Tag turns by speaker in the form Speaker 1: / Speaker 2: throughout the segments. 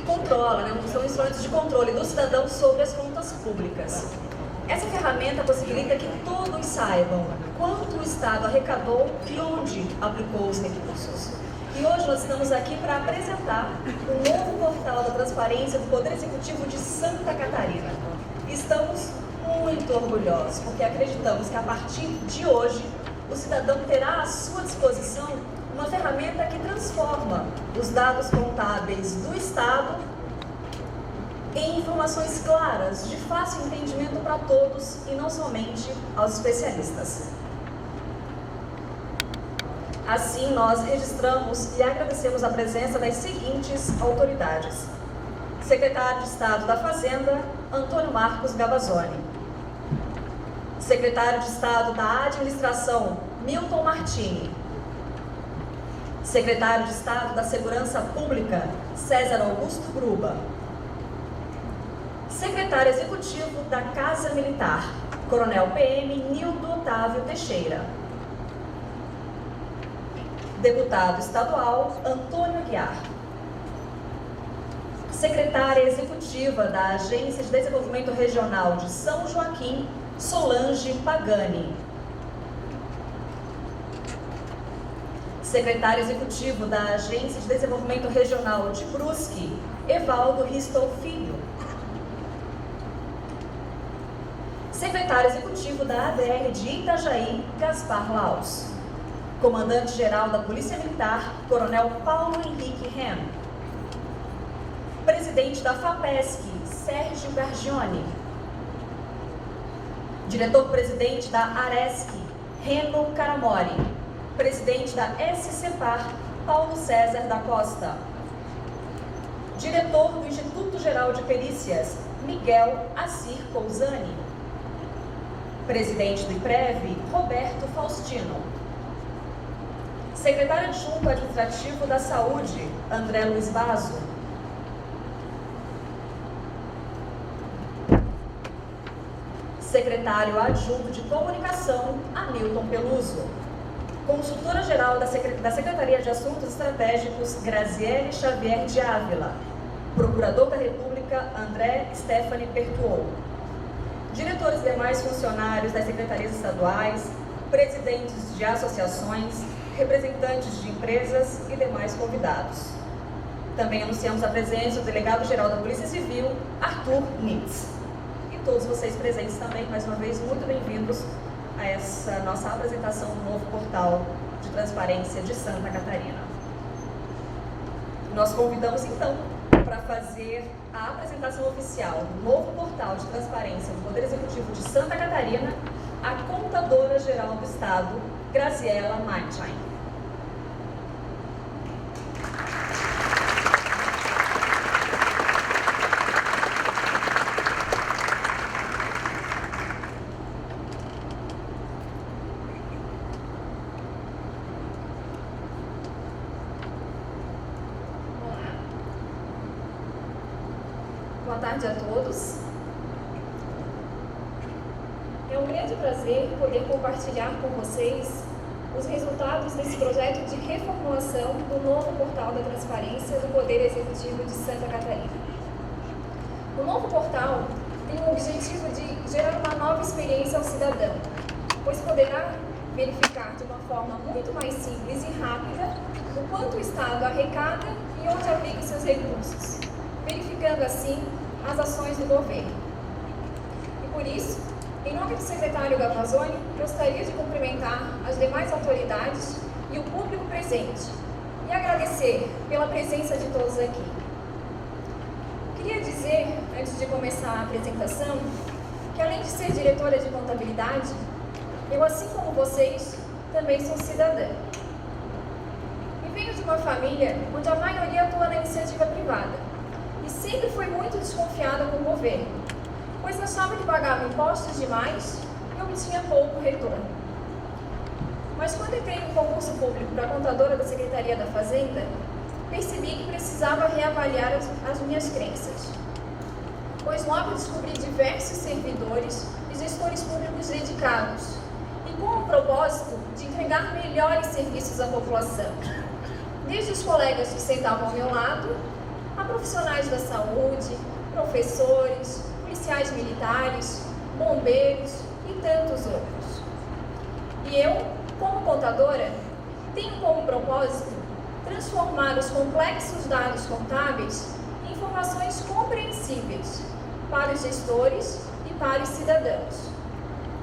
Speaker 1: controla, são instrumentos de controle do cidadão sobre as contas públicas. Essa ferramenta possibilita que todos saibam quanto o Estado arrecadou e onde aplicou os recursos. E hoje nós estamos aqui para apresentar o novo portal da transparência do Poder Executivo de Santa Catarina. Estamos muito orgulhosos, porque acreditamos que a partir de hoje o cidadão terá à sua disposição uma ferramenta que transforma os dados contábeis do Estado em informações claras, de fácil entendimento para todos e não somente aos especialistas. Assim, nós registramos e agradecemos a presença das seguintes autoridades: Secretário de Estado da Fazenda, Antônio Marcos Gavazzoni. Secretário de Estado da Administração, Milton Martini. Secretário de Estado da Segurança Pública, César Augusto Gruba. Secretário Executivo da Casa Militar, Coronel PM Nildo Otávio Teixeira. Deputado Estadual, Antônio Aguiar. Secretária Executiva da Agência de Desenvolvimento Regional de São Joaquim, Solange Pagani. Secretário Executivo da Agência de Desenvolvimento Regional de Brusque, Evaldo Ristol Filho. Secretário Executivo da ADR de Itajaí, Gaspar Laus. Comandante-Geral da Polícia Militar, Coronel Paulo Henrique Ren. Presidente da FAPESC, Sérgio Gargione. Diretor-presidente da ARESC, Reno Caramori. Presidente da SCPAR, Paulo César da Costa. Diretor do Instituto Geral de Perícias, Miguel Assir Cousani. Presidente do IPREV, Roberto Faustino. Secretário Adjunto Administrativo da Saúde, André Luiz Basso. Secretário Adjunto de Comunicação, Hamilton Peluso. Consultora-Geral da Secretaria de Assuntos Estratégicos, Graziele Xavier de Ávila. Procurador da República, André Stephanie Pertuol. Diretores e demais funcionários das secretarias estaduais, presidentes de associações, representantes de empresas e demais convidados. Também anunciamos a presença do delegado-geral da Polícia Civil, Arthur Nitz. E todos vocês presentes também, mais uma vez, muito bem-vindos a essa nossa apresentação do novo portal de transparência de Santa Catarina. Nós convidamos, então, para fazer a apresentação oficial do novo portal de transparência do Poder Executivo de Santa Catarina, a Contadora-Geral do Estado, Graziela Maitain.
Speaker 2: Boa tarde a todos. É um grande prazer poder compartilhar com vocês os resultados desse projeto de reformulação do novo portal da transparência do Poder Executivo de Santa Catarina. O novo portal tem o objetivo de gerar uma nova experiência ao cidadão, pois poderá verificar de uma forma muito mais simples e rápida o quanto o Estado arrecada e onde aplica os seus recursos, verificando assim as ações do governo. E por isso, em nome do secretário Gavazzoni, gostaria de cumprimentar as demais autoridades e o público presente e agradecer pela presença de todos aqui. Queria dizer, antes de começar a apresentação, que além de ser diretora de contabilidade, eu, assim como vocês, também sou cidadã. E venho de uma família onde a maioria atua na iniciativa privada. E sempre fui muito desconfiada com o governo, pois achava que pagava impostos demais e obtinha pouco retorno. Mas quando entrei no concurso público para contadora da Secretaria da Fazenda, percebi que precisava reavaliar as minhas crenças, pois logo descobri diversos servidores e gestores públicos dedicados e com o propósito de entregar melhores serviços à população, desde os colegas que sentavam ao meu lado a profissionais da saúde, professores, policiais militares, bombeiros e tantos outros. E eu, como contadora, tenho como propósito transformar os complexos dados contábeis em informações compreensíveis para os gestores e para os cidadãos.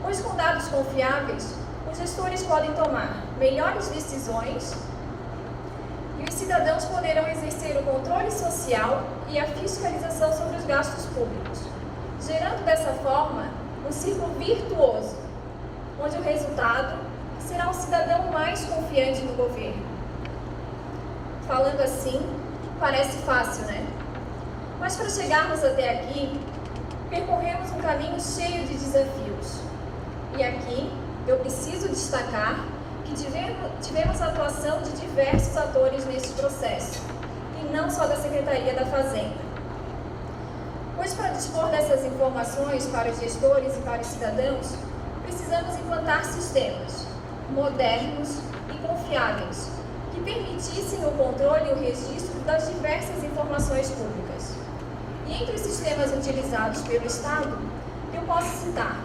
Speaker 2: Pois com dados confiáveis, os gestores podem tomar melhores decisões e os cidadãos poderão exercer o controle social e a fiscalização sobre os gastos públicos, gerando dessa forma um círculo virtuoso, onde o resultado será um cidadão mais confiante no governo. Falando assim, parece fácil, né? Mas para chegarmos até aqui, percorremos um caminho cheio de desafios. E aqui eu preciso destacar que tivemos a atuação de diversos atores neste processo, e não só da Secretaria da Fazenda. Pois para dispor dessas informações para os gestores e para os cidadãos, precisamos implantar sistemas modernos e confiáveis, que permitissem o controle e o registro das diversas informações públicas. E entre os sistemas utilizados pelo Estado, eu posso citar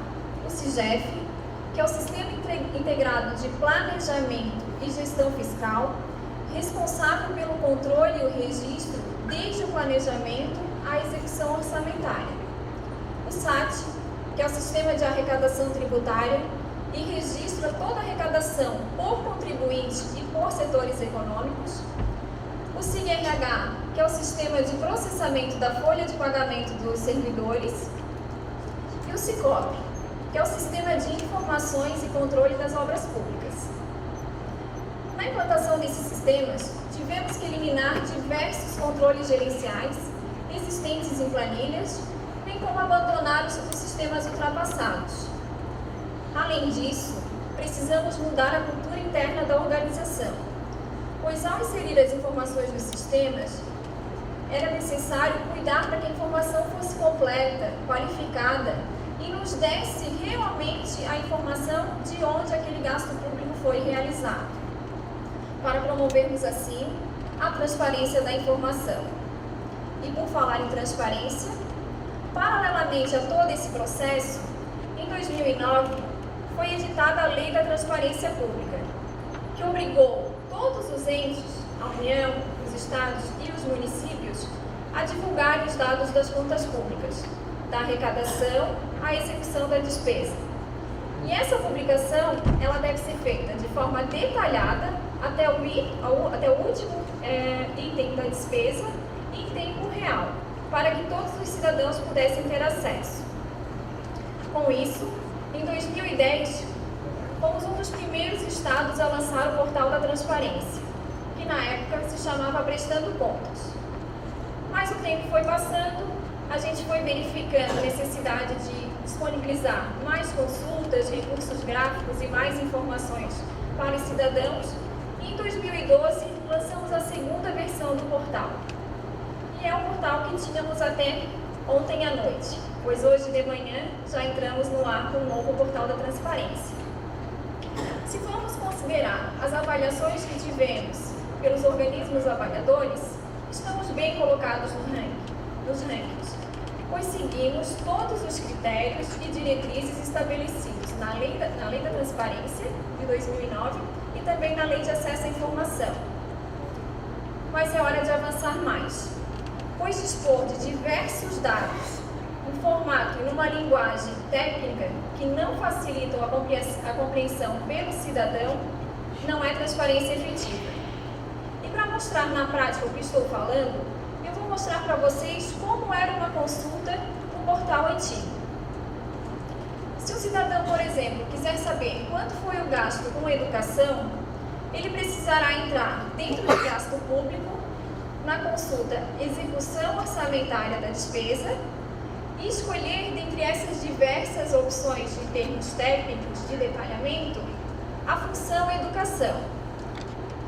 Speaker 2: o SIGEF, que é o Sistema Integrado de Planejamento e Gestão Fiscal, responsável pelo controle e o registro desde o planejamento à execução orçamentária. O SAT, que é o Sistema de Arrecadação Tributária e registra toda a arrecadação por contribuinte e por setores econômicos. O SIG-RH, que é o Sistema de Processamento da Folha de Pagamento dos Servidores. E o SICOP, que é o Sistema de Informações e Controle das Obras Públicas. Na implantação desses sistemas, tivemos que eliminar diversos controles gerenciais existentes em planilhas, bem como abandonar os sistemas ultrapassados. Além disso, precisamos mudar a cultura interna da organização, pois ao inserir as informações nos sistemas, era necessário cuidar para que a informação fosse completa, qualificada e nos desse realmente a informação de onde aquele gasto público foi realizado, para promovermos assim a transparência da informação. E por falar em transparência, paralelamente a todo esse processo, em 2009 foi editada a Lei da Transparência Pública, que obrigou todos os entes, a União, os estados e os municípios, a divulgarem os dados das contas públicas, da arrecadação à execução da despesa. E essa publicação ela deve ser feita de forma detalhada até o último item da despesa em tempo real, para que todos os cidadãos pudessem ter acesso. Com isso, em 2010, fomos um dos primeiros estados a lançar o Portal da Transparência, que na época se chamava Prestando Contas. Mas o tempo foi passando, a gente foi verificando a necessidade de disponibilizar mais consultas, recursos gráficos e mais informações para os cidadãos, e em 2012 lançamos a segunda versão do portal. E é um portal que tínhamos até ontem à noite, pois hoje de manhã já entramos no ar com o novo Portal da Transparência. Se formos considerar as avaliações que tivemos pelos organismos avaliadores, estamos bem colocados nos rankings, pois seguimos todos os critérios e diretrizes estabelecidos na Lei da Transparência de 2009 e também na Lei de Acesso à Informação. Mas é hora de avançar mais, pois dispor de diversos dados, em formato e numa linguagem técnica que não facilitam a compreensão pelo cidadão, não é transparência efetiva. E para mostrar na prática o que estou falando, eu vou mostrar para vocês como era uma consulta no portal antigo. Se o cidadão, por exemplo, quiser saber quanto foi o gasto com educação, ele precisará entrar dentro do gasto público, na consulta Execução Orçamentária da Despesa, e escolher dentre essas diversas opções de termos técnicos de detalhamento a função Educação.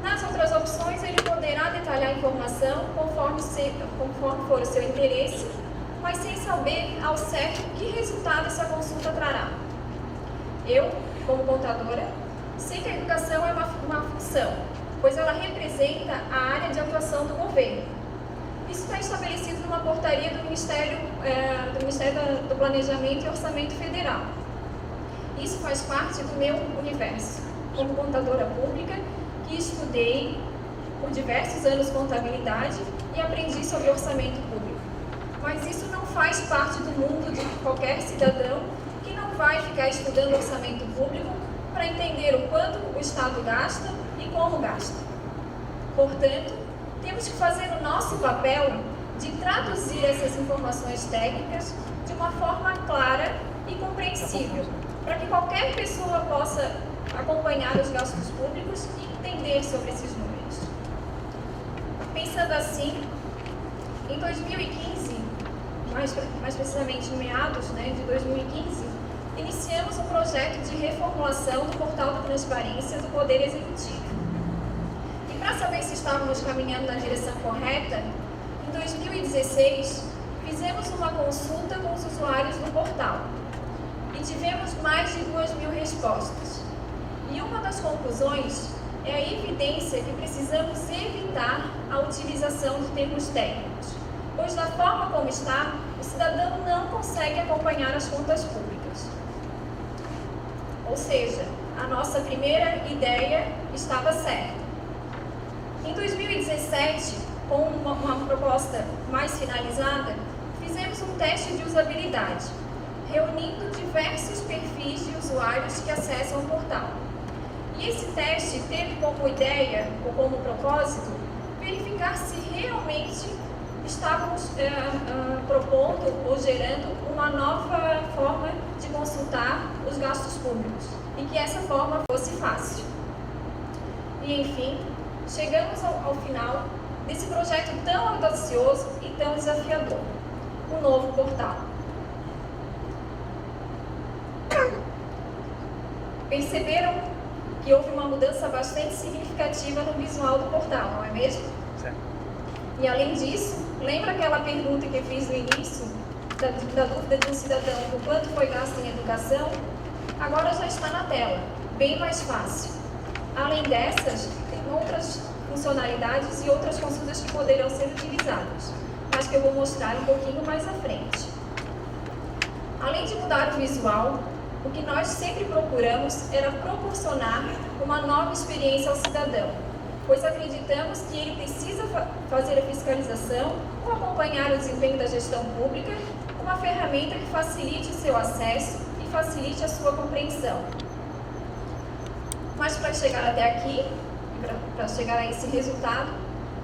Speaker 2: Nas outras opções, ele poderá detalhar a informação conforme for o seu interesse, mas sem saber ao certo que resultado essa consulta trará. Eu, como contadora, sei que a educação é uma função, pois ela representa a área de atuação do governo. Isso está estabelecido numa portaria do Ministério do Planejamento e Orçamento Federal. Isso faz parte do meu universo, como contadora pública, que estudei por diversos anos contabilidade e aprendi sobre orçamento público. Mas isso não faz parte do mundo de qualquer cidadão que não vai ficar estudando orçamento público para entender o quanto o Estado gasta e como gasta. Portanto, temos que fazer o nosso papel de traduzir essas informações técnicas de uma forma clara e compreensível, para que qualquer pessoa possa acompanhar os gastos públicos e entender sobre esses números. Pensando assim, em 2015, mais precisamente em meados de 2015, iniciamos um projeto de reformulação do Portal da Transparência do Poder Executivo. E para saber se estávamos caminhando na direção correta, em 2016, fizemos uma consulta com os usuários do portal e tivemos mais de 2.000 respostas. E uma das conclusões é a evidência que precisamos evitar a utilização de termos técnicos, pois da forma como está, o cidadão não consegue acompanhar as contas públicas. Ou seja, a nossa primeira ideia estava certa. Em 2017, com uma proposta mais finalizada, fizemos um teste de usabilidade, reunindo diversos perfis de usuários que acessam o portal. E esse teste teve como ideia, ou como propósito, verificar se realmente estávamos propondo ou gerando uma nova forma de consultar os gastos públicos e que essa forma fosse fácil. E, enfim, chegamos ao final desse projeto tão audacioso e tão desafiador, o novo portal. Perceberam que houve uma mudança bastante significativa no visual do portal, não é mesmo? Certo. E além disso, lembra aquela pergunta que eu fiz no início, da dúvida de um cidadão do quanto foi gasto em educação? Agora já está na tela, bem mais fácil. Além dessas, tem outras funcionalidades e outras consultas que poderão ser utilizadas, mas que eu vou mostrar um pouquinho mais à frente. Além de mudar o visual, o que nós sempre procuramos era proporcionar uma nova experiência ao cidadão, pois acreditamos que ele precisa fazer a fiscalização ou acompanhar o desempenho da gestão pública com uma ferramenta que facilite o seu acesso e facilite a sua compreensão. Mas para chegar até aqui, para chegar a esse resultado,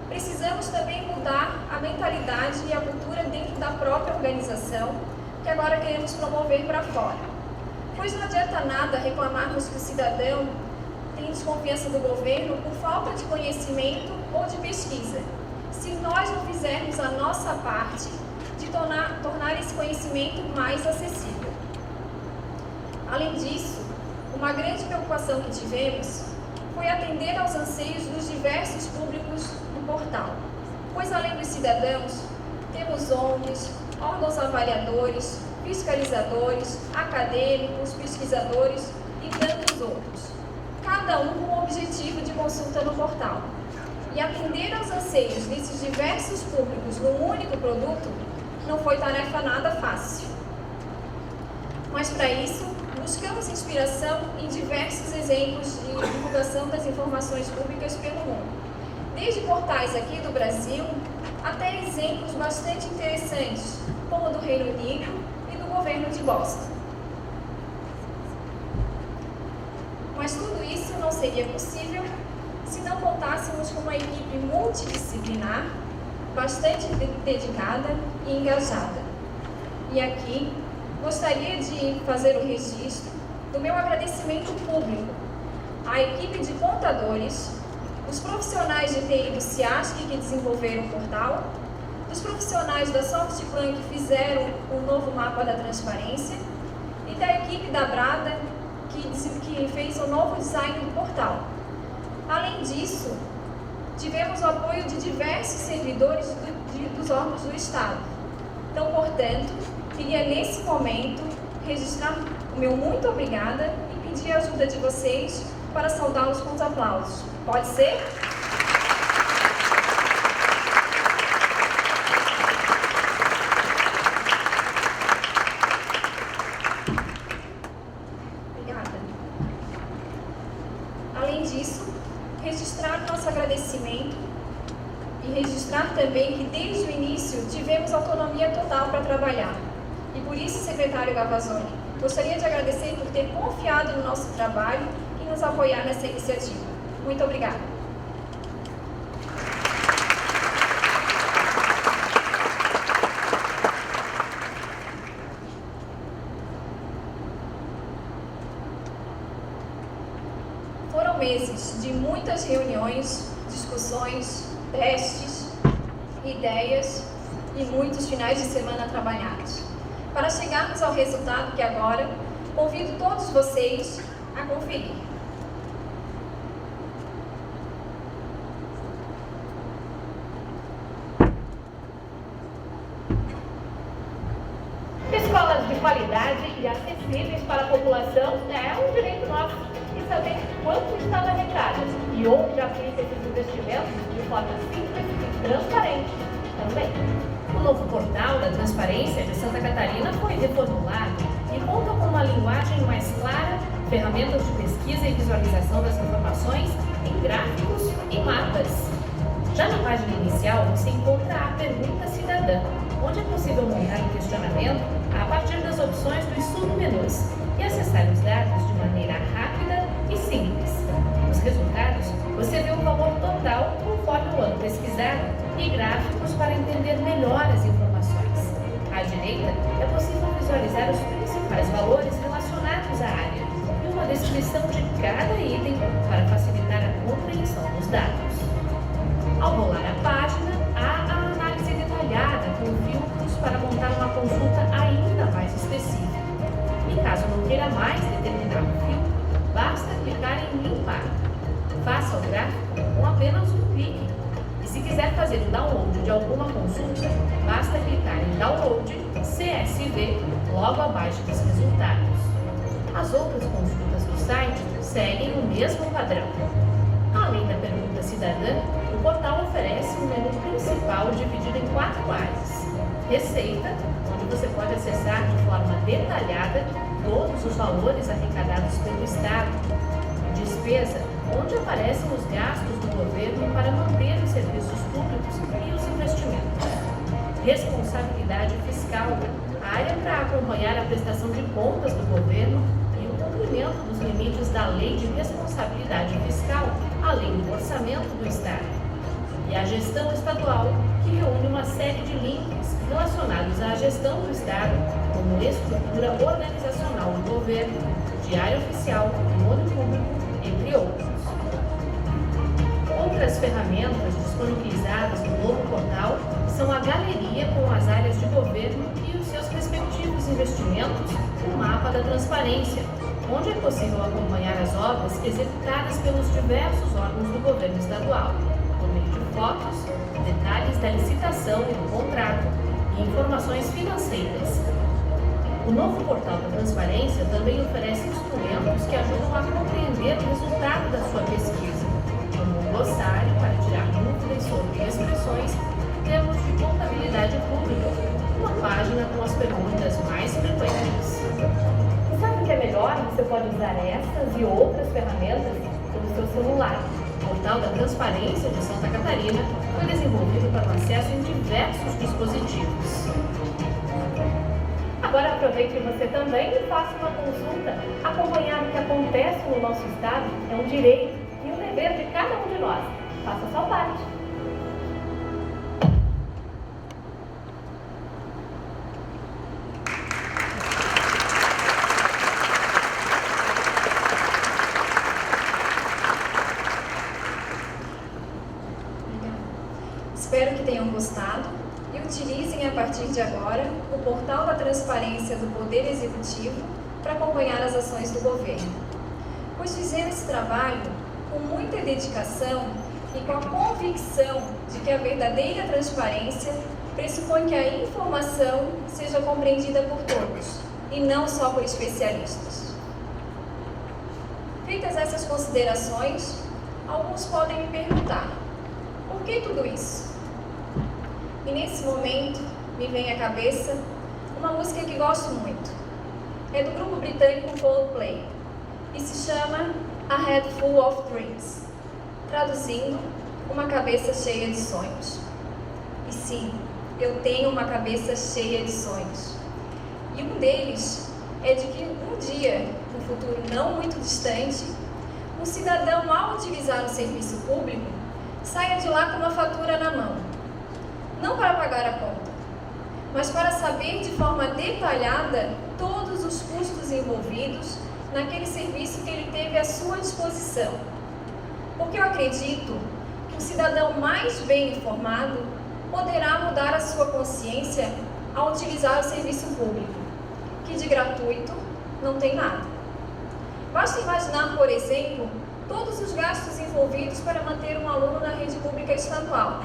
Speaker 2: precisamos também mudar a mentalidade e a cultura dentro da própria organização, que agora queremos promover para fora. Pois não adianta nada reclamarmos que o cidadão tem desconfiança do governo por falta de conhecimento ou de pesquisa, se nós não fizermos a nossa parte de tornar esse conhecimento mais acessível. Além disso, uma grande preocupação que tivemos foi atender aos anseios dos diversos públicos do portal, pois além dos cidadãos, temos ONGs, órgãos avaliadores, fiscalizadores, acadêmicos, pesquisadores e tantos outros, cada um com o objetivo de consulta no portal. E atender aos anseios desses diversos públicos num único produto não foi tarefa nada fácil. Mas para isso, buscamos inspiração em diversos exemplos de divulgação das informações públicas pelo mundo, desde portais aqui do Brasil até exemplos bastante interessantes, como o do Reino Unido e do governo de Boston. Mas tudo isso não seria possível se não contássemos com uma equipe multidisciplinar, bastante dedicada e engajada. E aqui, gostaria de fazer o registro do meu agradecimento público à equipe de contadores, os profissionais de TI do CIASC que desenvolveram o portal, dos profissionais da Softplan que fizeram o novo mapa da transparência e da equipe da Brada que fez o novo design do portal. Além disso, tivemos o apoio de diversos servidores dos órgãos do Estado. Então, portanto, queria nesse momento registrar o meu muito obrigada e pedir a ajuda de vocês para saudá-los com os aplausos. Pode ser? autonomia total para trabalhar. E por isso, secretário Gavazzoni, gostaria de agradecer por ter confiado no nosso trabalho e nos apoiar nessa iniciativa. Muito obrigada. Foram meses de muitas reuniões, discussões, testes, ideias e muitos finais de semana trabalhados, para chegarmos ao resultado que agora convido todos vocês a conferir.
Speaker 3: Escolas de qualidade e acessíveis para a população é um direito nosso. E saber quanto o Estado arrecada e onde aplica esses investimentos de forma simples e transparente também.
Speaker 4: O novo portal da Transparência de Santa Catarina foi reformulado e conta com uma linguagem mais clara, ferramentas de pesquisa e visualização das informações em gráficos e mapas. Já na página inicial você encontra a Pergunta Cidadã, onde é possível montar um questionamento a partir das opções dos submenus e acessar os dados de maneira rápida e simples. Nos resultados, você vê o valor total conforme o ano pesquisado e gráficos para entender melhor as informações. À direita, é possível visualizar os principais valores relacionados à área e uma descrição de cada item para facilitar a compreensão dos dados. Ao rolar a página, há a análise detalhada com filtros para montar uma consulta ainda mais específica. E caso não queira mais determinar um filtro, basta clicar em limpar. Faça o gráfico com apenas um clique. E se quiser fazer o download de alguma consulta, basta clicar em Download CSV logo abaixo dos resultados. As outras consultas do site seguem o mesmo padrão. Além da pergunta cidadã, o portal oferece um menu principal dividido em 4 áreas. Receita, onde você pode acessar de forma detalhada todos os valores arrecadados pelo Estado. Despesa, onde aparecem os gastos do governo para manter os serviços públicos e os investimentos. Responsabilidade fiscal, área para acompanhar a prestação de contas do governo e o cumprimento dos limites da Lei de Responsabilidade Fiscal, além do orçamento do Estado. E a gestão estadual, que reúne uma série de links relacionados à gestão do Estado, como estrutura organizacional do governo, diário oficial, nome público, entre outros. Outras ferramentas disponibilizadas no novo portal são a galeria com as áreas de governo e os seus respectivos investimentos, o mapa da transparência, onde é possível acompanhar as obras executadas pelos diversos órgãos do governo estadual, por meio de fotos, detalhes da licitação e do contrato e informações financeiras. O novo portal da Transparência também oferece instrumentos que ajudam a compreender o resultado da sua pesquisa, como um glossário para tirar dúvidas sobre expressões em termos de contabilidade pública, uma página com as perguntas mais frequentes.
Speaker 3: E sabe o que é melhor? Você pode usar essas e outras ferramentas pelo seu celular.
Speaker 4: O portal da Transparência de Santa Catarina foi desenvolvido para o acesso em diversos dispositivos.
Speaker 3: Agora aproveite você também e faça uma consulta. Acompanhar o que acontece no nosso estado é um direito e um dever de cada um de nós. Faça a sua parte.
Speaker 2: Espero que tenham gostado e utilizem a partir de agora o portal da Transparência do Poder Executivo para acompanhar as ações do governo. Pois fizeram esse trabalho com muita dedicação e com a convicção de que a verdadeira transparência pressupõe que a informação seja compreendida por todos e não só por especialistas. Feitas essas considerações, alguns podem me perguntar: por que tudo isso? E nesse momento me vem à cabeça uma música que gosto muito. É do grupo britânico Coldplay e se chama A Head Full of Dreams, traduzindo, uma cabeça cheia de sonhos. E sim, eu tenho uma cabeça cheia de sonhos. E um deles é de que um dia, no futuro não muito distante, um cidadão, ao utilizar o serviço público, saia de lá com uma fatura na mão. Não para pagar a conta, mas para saber de forma detalhada todos os custos envolvidos naquele serviço que ele teve à sua disposição. Porque eu acredito que um cidadão mais bem informado poderá mudar a sua consciência ao utilizar o serviço público, que de gratuito não tem nada. Basta imaginar, por exemplo, todos os gastos envolvidos para manter um aluno na rede pública estadual.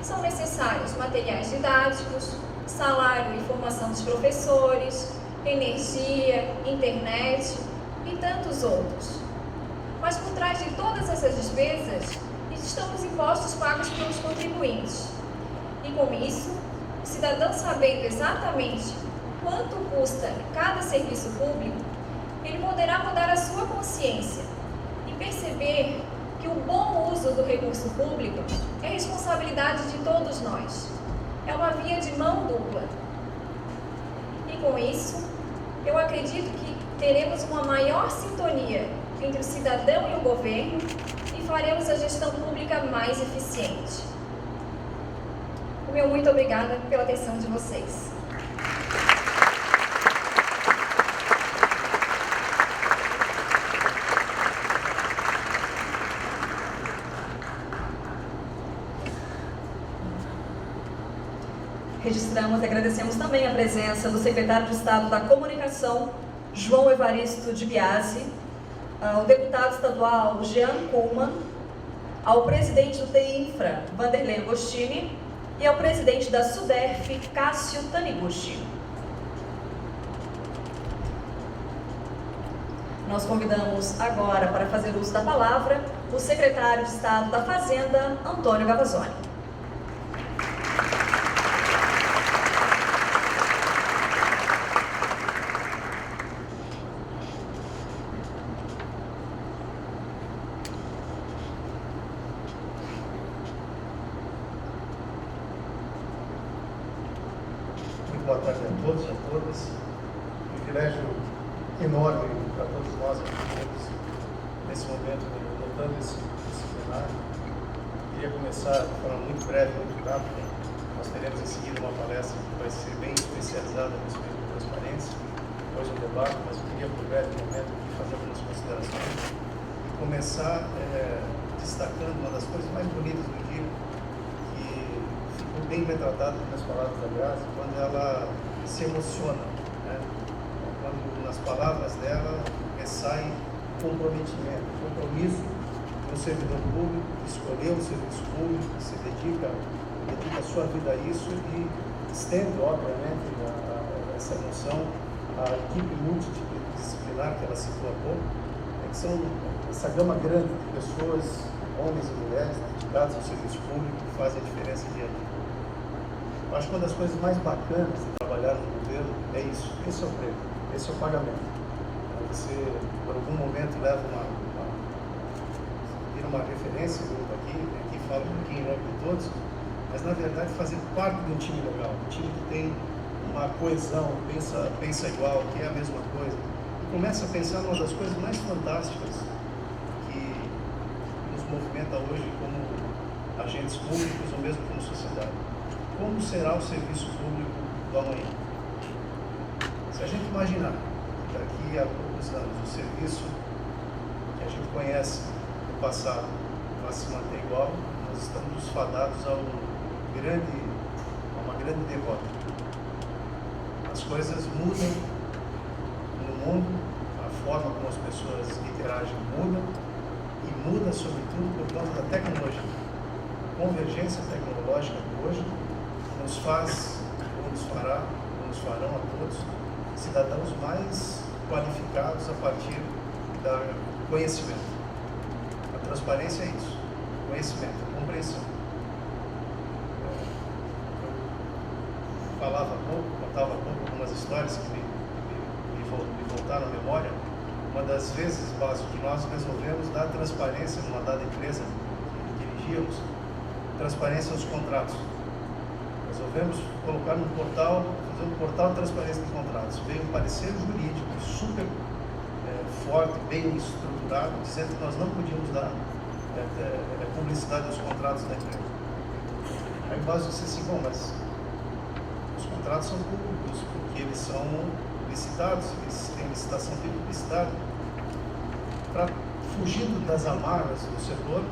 Speaker 2: São necessários materiais didáticos, salário e formação dos professores, energia, internet e tantos outros. Mas por trás de todas essas despesas estão os impostos pagos pelos contribuintes. E com isso, o cidadão sabendo exatamente quanto custa cada serviço público, ele poderá mudar a sua consciência e perceber que o bom uso do recurso público é responsabilidade de todos nós. É uma via de mão dupla. E com isso, eu acredito que teremos uma maior sintonia entre o cidadão e o governo e faremos a gestão pública mais eficiente. O meu muito obrigada pela atenção de vocês.
Speaker 1: Registramos e agradecemos também a presença do secretário de Estado da Comunicação, João Evaristo de Biasi, ao deputado estadual Jean Kuhlmann, ao presidente do TI-Infra, Vanderlei Agostini, e ao presidente da SUDERF, Cássio Taniguchi. Nós convidamos agora para fazer uso da palavra o secretário de Estado da Fazenda, Antônio Gavazzoni.
Speaker 5: Boa tarde a todos e a todas. Um privilégio enorme para todos nós aqui nesse momento, notando esse plenário. Queria começar de forma muito breve, muito rápida. Nós teremos em seguida uma palestra que vai ser bem especializada a respeito de transparência, depois um debate, mas eu queria, por breve momento, aqui fazer algumas considerações e começar destacando uma das coisas mais bonitas do dia, bem retratado nas palavras da Grazi, quando ela se emociona, né? Quando nas palavras dela sai comprometimento, compromisso com o servidor público, que escolheu o serviço público, que se dedica a sua vida a isso e estende, obviamente, essa emoção à equipe multidisciplinar que ela citou há pouco, que são essa gama grande de pessoas, homens e mulheres, dedicados ao serviço público, que fazem a diferença dia a dia. Eu acho que uma das coisas mais bacanas de trabalhar no governo é isso. Esse é o prêmio, esse é o pagamento. Você, por algum momento, vira uma referência, aqui fala um pouquinho em nome de todos, mas, na verdade, fazer parte de um time legal, um time que tem uma coesão, pensa igual, que é a mesma coisa, e começa a pensar numa das coisas mais fantásticas que nos movimenta hoje como agentes públicos ou mesmo como sociedade. Como será o serviço público do amanhã? Se a gente imaginar que daqui a poucos anos o serviço que a gente conhece no passado vai se manter igual, nós estamos fadados a uma grande derrota. As coisas mudam no mundo, a forma como as pessoas interagem muda, e muda sobretudo por conta da tecnologia. A convergência tecnológica de hoje nos faz, ou nos farão a todos, cidadãos mais qualificados a partir do conhecimento. A transparência é isso, conhecimento, compreensão. Eu contava há pouco algumas histórias que me voltaram à memória. Uma das vezes, Basso, que nós resolvemos dar transparência numa dada empresa que dirigíamos, transparência aos contratos. resolvemos colocar no portal, fazer um portal de transparência de contratos. Veio um parecer jurídico super forte, bem estruturado, dizendo que nós não podíamos dar publicidade aos contratos da empresa. Aí o Basso disse assim, bom, mas os contratos são públicos, porque eles são licitados, eles têm licitação, tem publicidade. Para fugir das amarras do setor,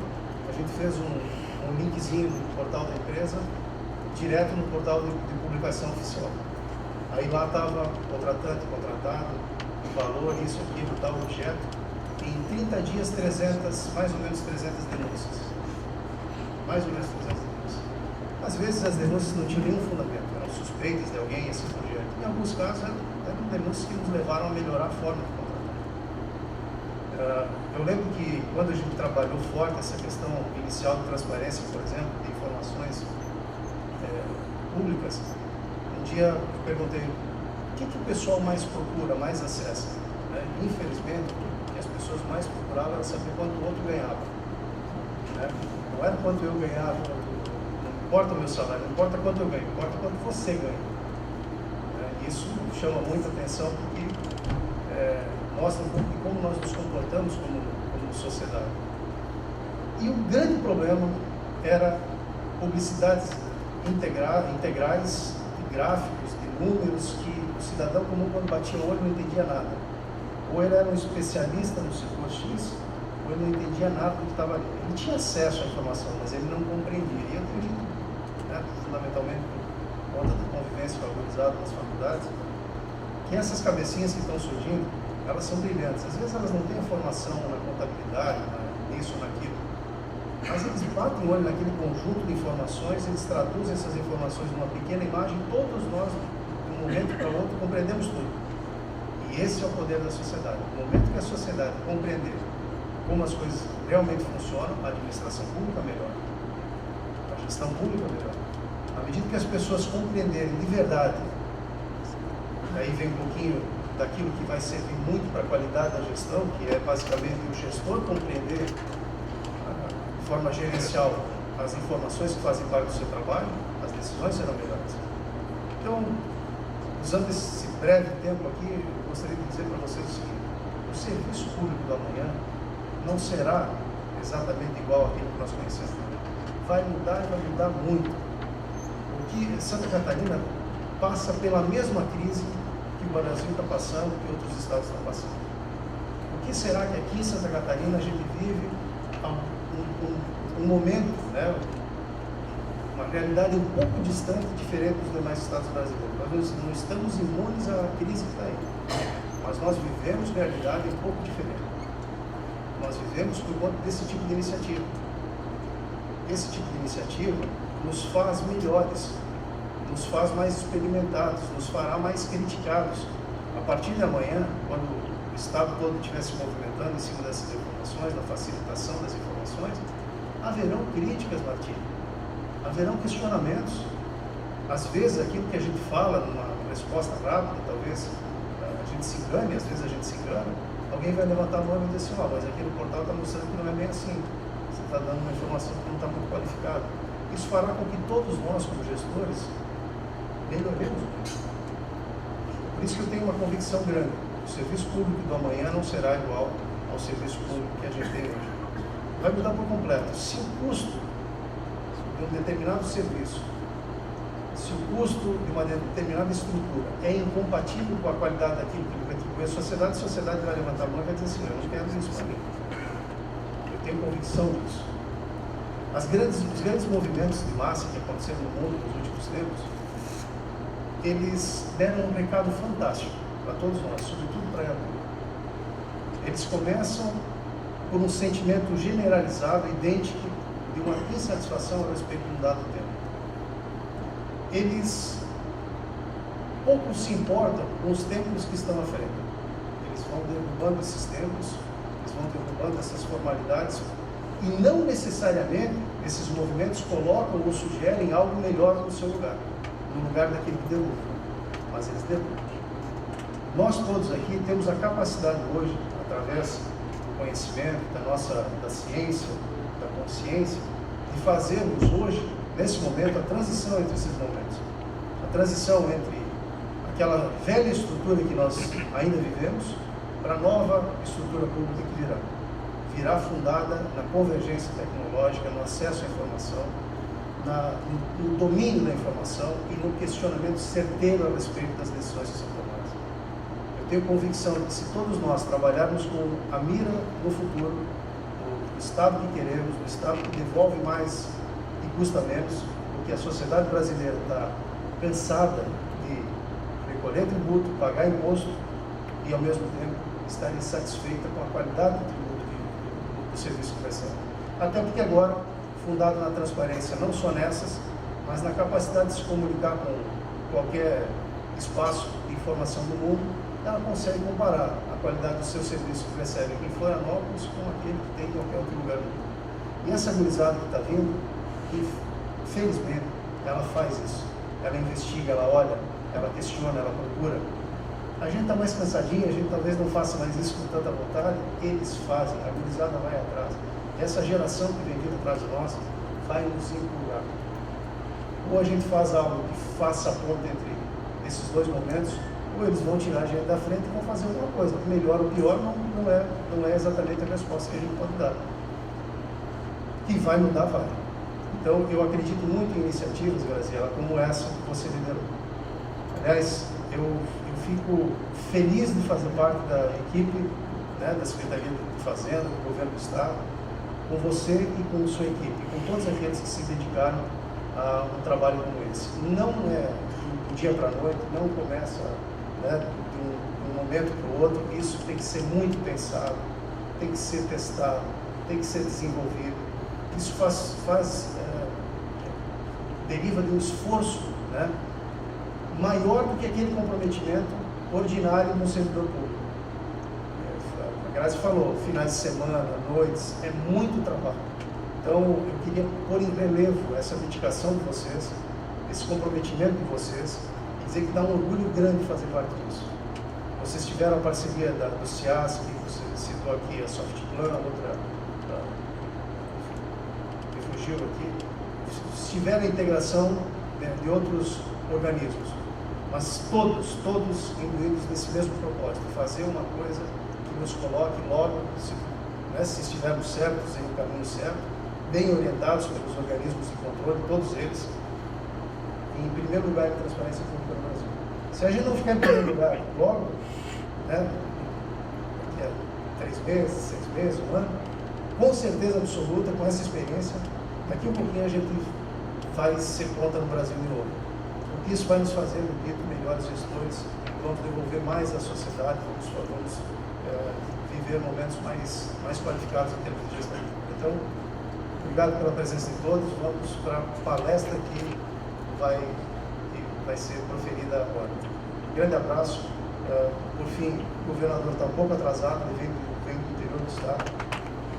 Speaker 5: a gente fez um linkzinho do portal da empresa direto no portal de publicação oficial. Aí lá estava contratante, contratado, o valor, isso, aquilo, tal objeto. Em 30 dias, mais ou menos 300 denúncias. Mais ou menos 300 denúncias. Às vezes as denúncias não tinham nenhum fundamento, eram suspeitas de alguém e assim por diante. Em alguns casos eram denúncias que nos levaram a melhorar a forma de contratar. Eu lembro que quando a gente trabalhou forte essa questão inicial de transparência, por exemplo, de informações públicas, um dia eu perguntei o que o pessoal mais procura, mais acessa. Infelizmente, o que as pessoas mais procuravam era saber quanto o outro ganhava. Não era quanto eu ganhava, não importa o meu salário, não importa quanto eu ganho, importa quanto você ganha. Isso chama muita atenção porque mostra um pouco de como nós nos comportamos como sociedade. E o grande problema era publicidades integrais, de gráficos, de números, que o cidadão comum, quando batia o olho, não entendia nada. Ou ele era um especialista no setor X, ou ele não entendia nada do que estava ali. Ele tinha acesso à informação, mas ele não compreendia. E eu acredito, fundamentalmente por conta da convivência favorizada nas faculdades, que essas cabecinhas que estão surgindo, elas são brilhantes. Às vezes elas não têm a formação na contabilidade, nisso, naquilo, mas eles batem o olho naquele conjunto de informações, eles traduzem essas informações numa pequena imagem, todos nós, de um momento para o outro, compreendemos tudo. E esse é o poder da sociedade. No momento que a sociedade compreender como as coisas realmente funcionam, a administração pública melhora, a gestão pública melhora. À medida que as pessoas compreenderem de verdade, aí vem um pouquinho daquilo que vai servir muito para a qualidade da gestão, que é basicamente o gestor compreender de forma gerencial as informações que fazem parte do seu trabalho, as decisões serão melhores. Então, usando esse breve tempo aqui, eu gostaria de dizer para vocês o seguinte: o serviço público do amanhã não será exatamente igual àquilo que nós conhecemos. Vai mudar e vai mudar muito. Porque Santa Catarina passa pela mesma crise que o Brasil está passando, que outros estados estão passando. O que será que aqui em Santa Catarina a gente vive um momento, uma realidade um pouco distante, diferente dos demais estados brasileiros? Nós não estamos imunes à crise que está aí, mas nós vivemos realidade um pouco diferente. Nós vivemos por conta desse tipo de iniciativa. Esse tipo de iniciativa nos faz melhores, nos faz mais experimentados, nos fará mais criticados. A partir de amanhã, quando o Estado todo estiver se movimentando em cima dessas informações, na facilitação das informações, haverão críticas, Martim, haverão questionamentos. Às vezes, aquilo que a gente fala numa resposta rápida, talvez a gente se engane, às vezes a gente se engana, alguém vai levantar a mão e dizer assim: mas aqui no portal está mostrando que não é bem assim, você está dando uma informação que não está muito qualificada. Isso fará com que todos nós, como gestores, melhoremos muito. Por isso que eu tenho uma convicção grande: o serviço público do amanhã não será igual ao serviço público que a gente tem hoje. Vai mudar por completo. Se o custo de um determinado serviço, se o custo de uma determinada estrutura é incompatível com a qualidade daquilo que ele retribui à sociedade, a sociedade vai levantar a mão e vai dizer assim: eu não quero isso para mim. Eu tenho convicção disso. Os grandes movimentos de massa que aconteceram no mundo nos últimos tempos, eles deram um recado fantástico para todos nós, sobretudo para ela. Eles começam por um sentimento generalizado, idêntico, de uma insatisfação a respeito de um dado tema. Eles pouco se importam com os tempos que estão à frente. Eles vão derrubando esses tempos, eles vão derrubando essas formalidades, e não necessariamente esses movimentos colocam ou sugerem algo melhor no seu lugar, no lugar daquele que derruba, mas eles derrubam. Nós todos aqui temos a capacidade hoje, através do conhecimento, da ciência, da consciência, de fazermos hoje nesse momento, a transição entre esses momentos. A transição entre aquela velha estrutura que nós ainda vivemos para a nova estrutura pública que virá. Virá fundada na convergência tecnológica, no acesso à informação, no domínio da informação e no questionamento certeiro a respeito das decisões que são tomadas. Eu tenho convicção de que se todos nós trabalharmos com a mira no futuro, o Estado que queremos, o Estado que devolve mais e custa menos, porque a sociedade brasileira está cansada de recolher tributo, pagar imposto e, ao mesmo tempo, estar insatisfeita com a qualidade do tributo do serviço que recebe. Até porque agora, fundado na transparência, não só nessas, mas na capacidade de se comunicar com qualquer espaço de informação do mundo, ela consegue comparar a qualidade do seu serviço que recebe aqui em Florianópolis com aquele que tem em qualquer outro lugar do mundo. E essa gurizada que está vindo, que felizmente ela faz isso. Ela investiga, ela olha, ela questiona, ela procura. A gente está mais cansadinho, a gente talvez não faça mais isso com tanta vontade, eles fazem, a gurizada vai atrás. Essa geração que vem vindo atrás de nós vai nos empurrar. Ou a gente faz algo que faça a ponte entre esses dois momentos, ou eles vão tirar a gente da frente e vão fazer alguma coisa. Melhor ou pior não é exatamente a resposta que a gente pode dar. Que vai mudar, vai. Então, eu acredito muito em iniciativas, Graziela, como essa que você liderou. Aliás, eu fico feliz de fazer parte da equipe, né, da Secretaria de Fazenda, do Governo do Estado, com você e com sua equipe, com todos aqueles que se dedicaram a um trabalho como esse. Não é do dia para a noite, não começa, né, de um momento para o outro. Isso tem que ser muito pensado, tem que ser testado, tem que ser desenvolvido. Isso deriva de um esforço, né, maior do que aquele comprometimento ordinário no servidor público. A Grazi falou, finais de semana, noites, é muito trabalho. Então, eu queria pôr em relevo essa dedicação de vocês, esse comprometimento de vocês, e dizer que dá um orgulho grande fazer parte disso. Vocês tiveram a parceria do CIASP, você citou aqui a Softplan, a outra que fugiu aqui, tiveram a integração de outros organismos, mas todos imbuídos nesse mesmo propósito, fazer uma coisa que nos coloque logo, se estivermos certos, em um caminho certo, bem orientados pelos organismos de controle, todos eles, em primeiro lugar em transparência pública no Brasil. Se a gente não ficar em primeiro lugar logo, né, daqui a 3 meses, 6 meses, 1 ano, com certeza absoluta, com essa experiência, daqui a um pouquinho a gente vai ser conta no Brasil de novo. Porque isso vai nos fazer, repito, melhores gestores, vamos devolver mais à sociedade, vamos viver momentos mais qualificados em termos de gestão. Então, obrigado pela presença de todos. Vamos para a palestra que vai ser proferida agora. Grande abraço. Por fim, o governador está um pouco atrasado, ele vem do interior do estado,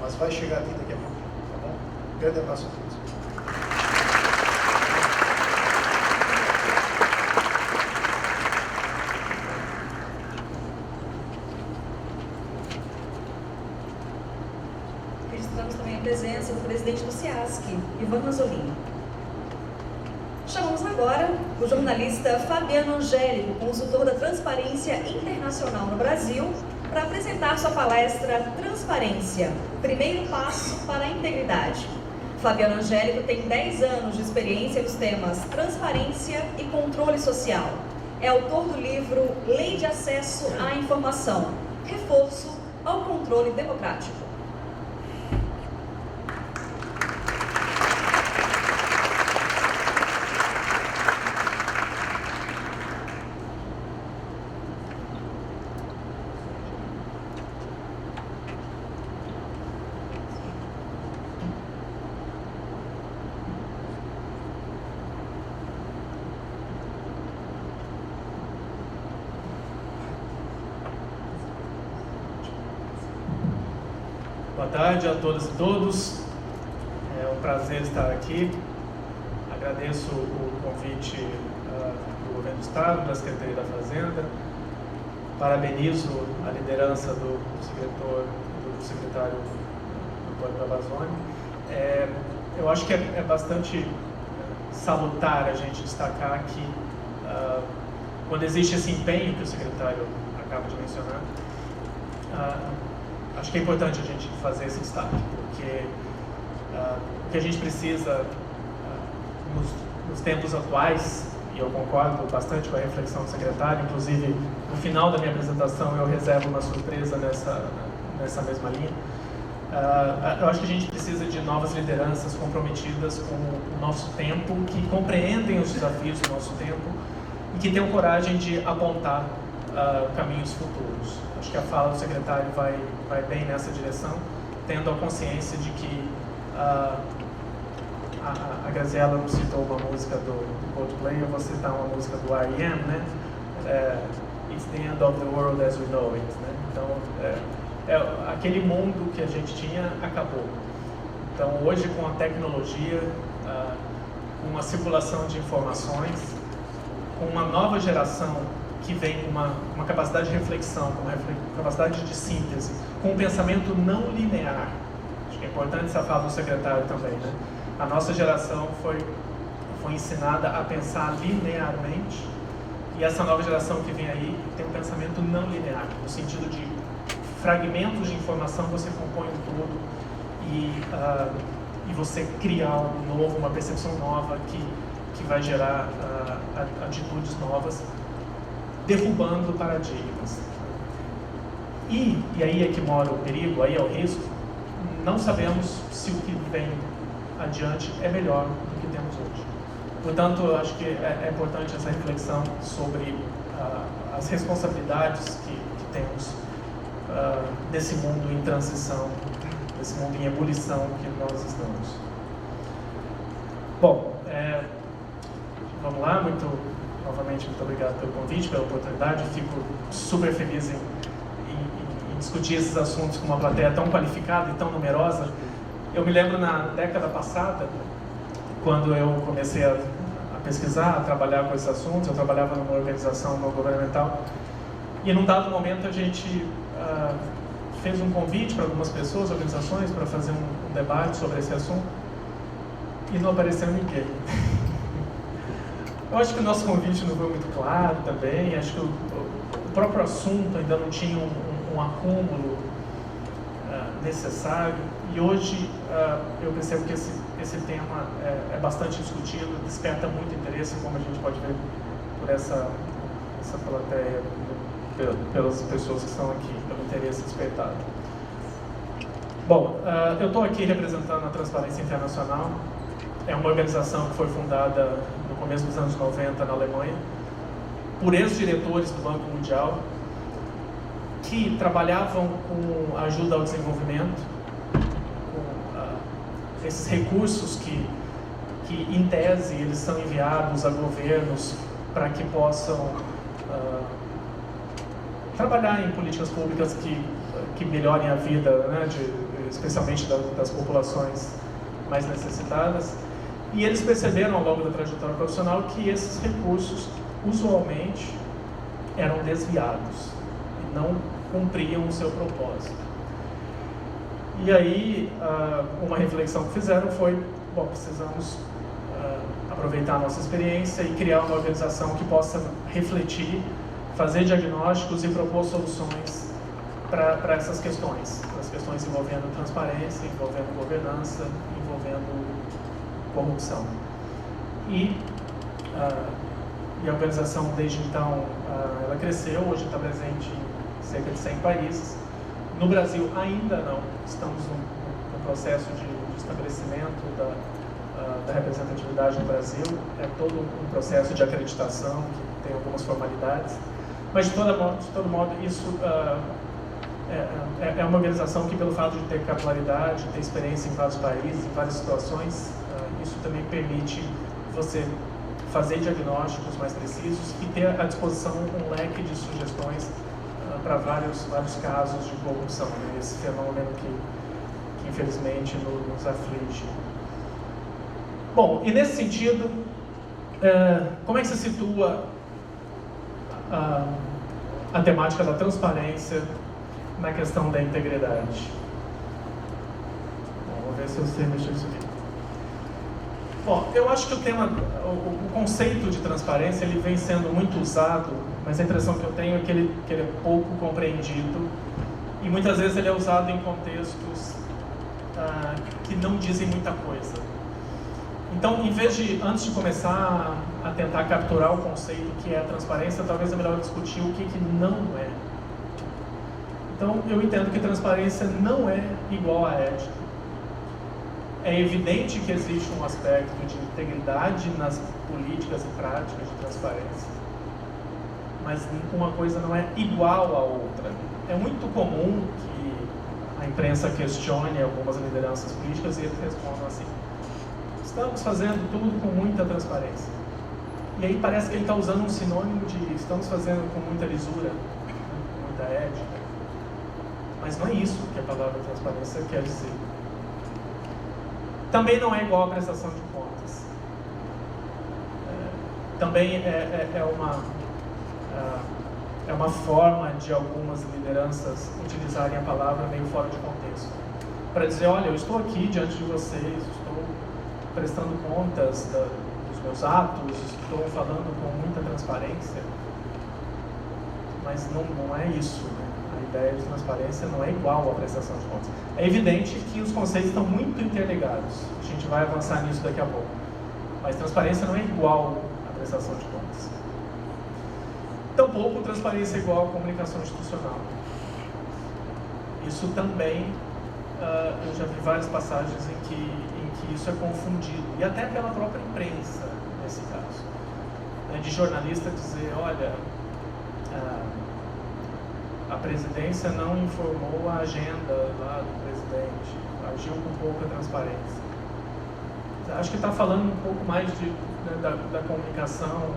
Speaker 5: mas vai chegar aqui daqui a pouco, tá bom? Grande abraço a todos.
Speaker 1: Registramos também a presença do presidente do CIASC, Ivan Mazzolini. Chamamos agora o jornalista Fabiano Angélico, consultor da Transparência Internacional no Brasil, para apresentar sua palestra Transparência, primeiro passo para a integridade. Fabiano Angélico tem 10 anos de experiência nos temas transparência e controle social. É autor do livro Lei de Acesso à Informação, Reforço ao Controle Democrático.
Speaker 6: Boa tarde a todas e todos, é um prazer estar aqui. Agradeço o convite do Governo do Estado, da Secretaria da Fazenda, parabenizo a liderança do secretário Antônio Gavazzoni. Eu acho que é bastante salutar a gente destacar que quando existe esse empenho que o secretário acaba de mencionar, acho que é importante a gente fazer esse destaque, porque o que a gente precisa nos tempos atuais, e eu concordo bastante com a reflexão do secretário, inclusive no final da minha apresentação eu reservo uma surpresa nessa mesma linha. Eu acho que a gente precisa de novas lideranças comprometidas com o nosso tempo, que compreendem os desafios do nosso tempo e que tenham coragem de apontar caminhos futuros. Acho que a fala do secretário vai bem nessa direção, tendo a consciência de que a Graziella não citou uma música do Coldplay, eu vou citar uma música do R.E.M., né? It's the end of the world as we know it, né? Então, aquele mundo que a gente tinha acabou. Então, hoje, com a tecnologia, com a circulação de informações, com uma nova geração que vem com uma capacidade de reflexão, com uma capacidade de síntese, com um pensamento não linear. Acho que é importante essa fala do secretário também, né? A nossa geração foi ensinada a pensar linearmente, e essa nova geração que vem aí tem um pensamento não linear, no sentido de fragmentos de informação você compõe um todo e você cria algo novo, uma percepção nova que vai gerar atitudes novas, derrubando paradigmas. E aí é que mora o perigo, aí é o risco. Não sabemos se o que vem adiante é melhor do que temos hoje. Portanto, eu acho que é importante essa reflexão sobre as responsabilidades que temos desse mundo em transição, desse mundo em ebulição que nós estamos. Bom, vamos lá, novamente muito obrigado pelo convite, pela oportunidade. Fico super feliz em discutir esses assuntos com uma plateia tão qualificada e tão numerosa. Eu me lembro na década passada, quando eu comecei a pesquisar, a trabalhar com esses assuntos, eu trabalhava numa organização não governamental, e num dado momento a gente fez um convite para algumas pessoas, organizações, para fazer um debate sobre esse assunto, e não apareceu ninguém. Eu acho que o nosso convite não foi muito claro também, acho que o próprio assunto ainda não tinha um acúmulo necessário, e hoje eu percebo que esse tema é bastante discutido, desperta muito interesse, como a gente pode ver por essa plateia, pelas pessoas que estão aqui, pelo interesse despertado. Bom, eu estou aqui representando a Transparência Internacional. É uma organização que foi fundada no começo dos anos 90 na Alemanha, por ex-diretores do Banco Mundial, que trabalhavam com ajuda ao desenvolvimento, com esses recursos que em tese eles são enviados a governos para que possam trabalhar em políticas públicas que melhorem a vida, né, especialmente das populações mais necessitadas. E eles perceberam ao longo da trajetória profissional que esses recursos usualmente eram desviados e não cumpriam o seu propósito. E aí, uma reflexão que fizeram foi, bom, precisamos aproveitar a nossa experiência e criar uma organização que possa refletir, fazer diagnósticos e propor soluções para essas questões. As questões envolvendo transparência, envolvendo governança, envolvendo corrupção. E a organização, desde então, ela cresceu, hoje está presente em cerca de 100 países. No Brasil, ainda não. Estamos no processo de estabelecimento da representatividade no Brasil. É todo um processo de acreditação, que tem algumas formalidades. Mas, de todo modo, isso é uma organização que, pelo fato de ter capilaridade, ter experiência em vários países, em várias situações, isso também permite você fazer diagnósticos mais precisos e ter à disposição um leque de sugestões para vários casos de corrupção, né? Esse fenômeno que infelizmente nos aflige. Bom, e nesse sentido, como é que se situa a temática da transparência na questão da integridade? Bom, vou ver se eu sei mexer isso aqui. Bom, eu acho que o conceito de transparência ele vem sendo muito usado, mas a impressão que eu tenho é que ele é pouco compreendido e muitas vezes ele é usado em contextos que não dizem muita coisa. Então, em vez de, antes de começar a tentar capturar o conceito que é a transparência, talvez é melhor discutir o que não é. Então, eu entendo que transparência não é igual a ética. É evidente que existe um aspecto de integridade nas políticas e práticas de transparência, mas uma coisa não é igual à outra. É muito comum que a imprensa questione algumas lideranças políticas e eles respondam assim: estamos fazendo tudo com muita transparência. E aí parece que ele está usando um sinônimo de estamos fazendo com muita lisura, com muita ética. Mas não é isso que a palavra transparência quer dizer. Também não é igual à prestação de contas. Também é uma forma de algumas lideranças utilizarem a palavra meio fora de contexto. Para dizer, olha, eu estou aqui diante de vocês, estou prestando contas dos meus atos, estou falando com muita transparência. Mas não é isso, né? A ideia de transparência não é igual à prestação de contas. É evidente que os conceitos estão muito interligados. A gente vai avançar nisso daqui a pouco. Mas transparência não é igual à prestação de contas. Tampouco transparência é igual à comunicação institucional. Isso também, eu já vi várias passagens em que isso é confundido. E até pela própria imprensa, nesse caso. De jornalista dizer, olha, a presidência não informou a agenda lá do presidente, agiu com pouca transparência. Acho que está falando um pouco mais da comunicação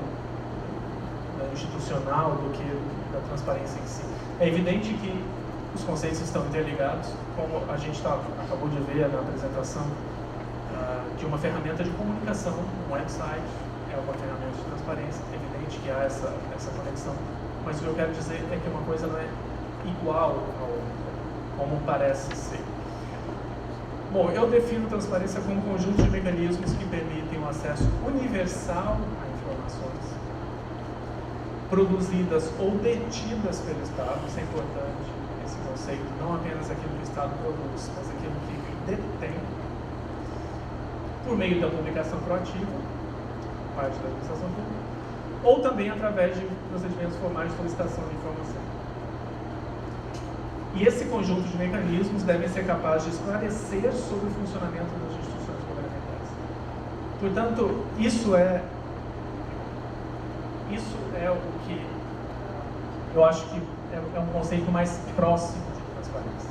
Speaker 6: institucional do que da transparência em si. É evidente que os conceitos estão interligados, como a gente acabou de ver na apresentação de uma ferramenta de comunicação, um website, é uma ferramenta de transparência. É evidente que há essa conexão. Mas o que eu quero dizer é que uma coisa não é igual à outra, como parece ser. Bom, eu defino transparência como um conjunto de mecanismos que permitem um acesso universal a informações produzidas ou detidas pelo Estado. Isso é importante, esse conceito, não apenas aquilo que o Estado produz, mas aquilo que detém, por meio da publicação proativa, parte da administração pública, ou também através de procedimentos formais de solicitação de informação. E esse conjunto de mecanismos devem ser capazes de esclarecer sobre o funcionamento das instituições governamentais. Portanto, isso é o que eu acho que é um conceito mais próximo de transparência.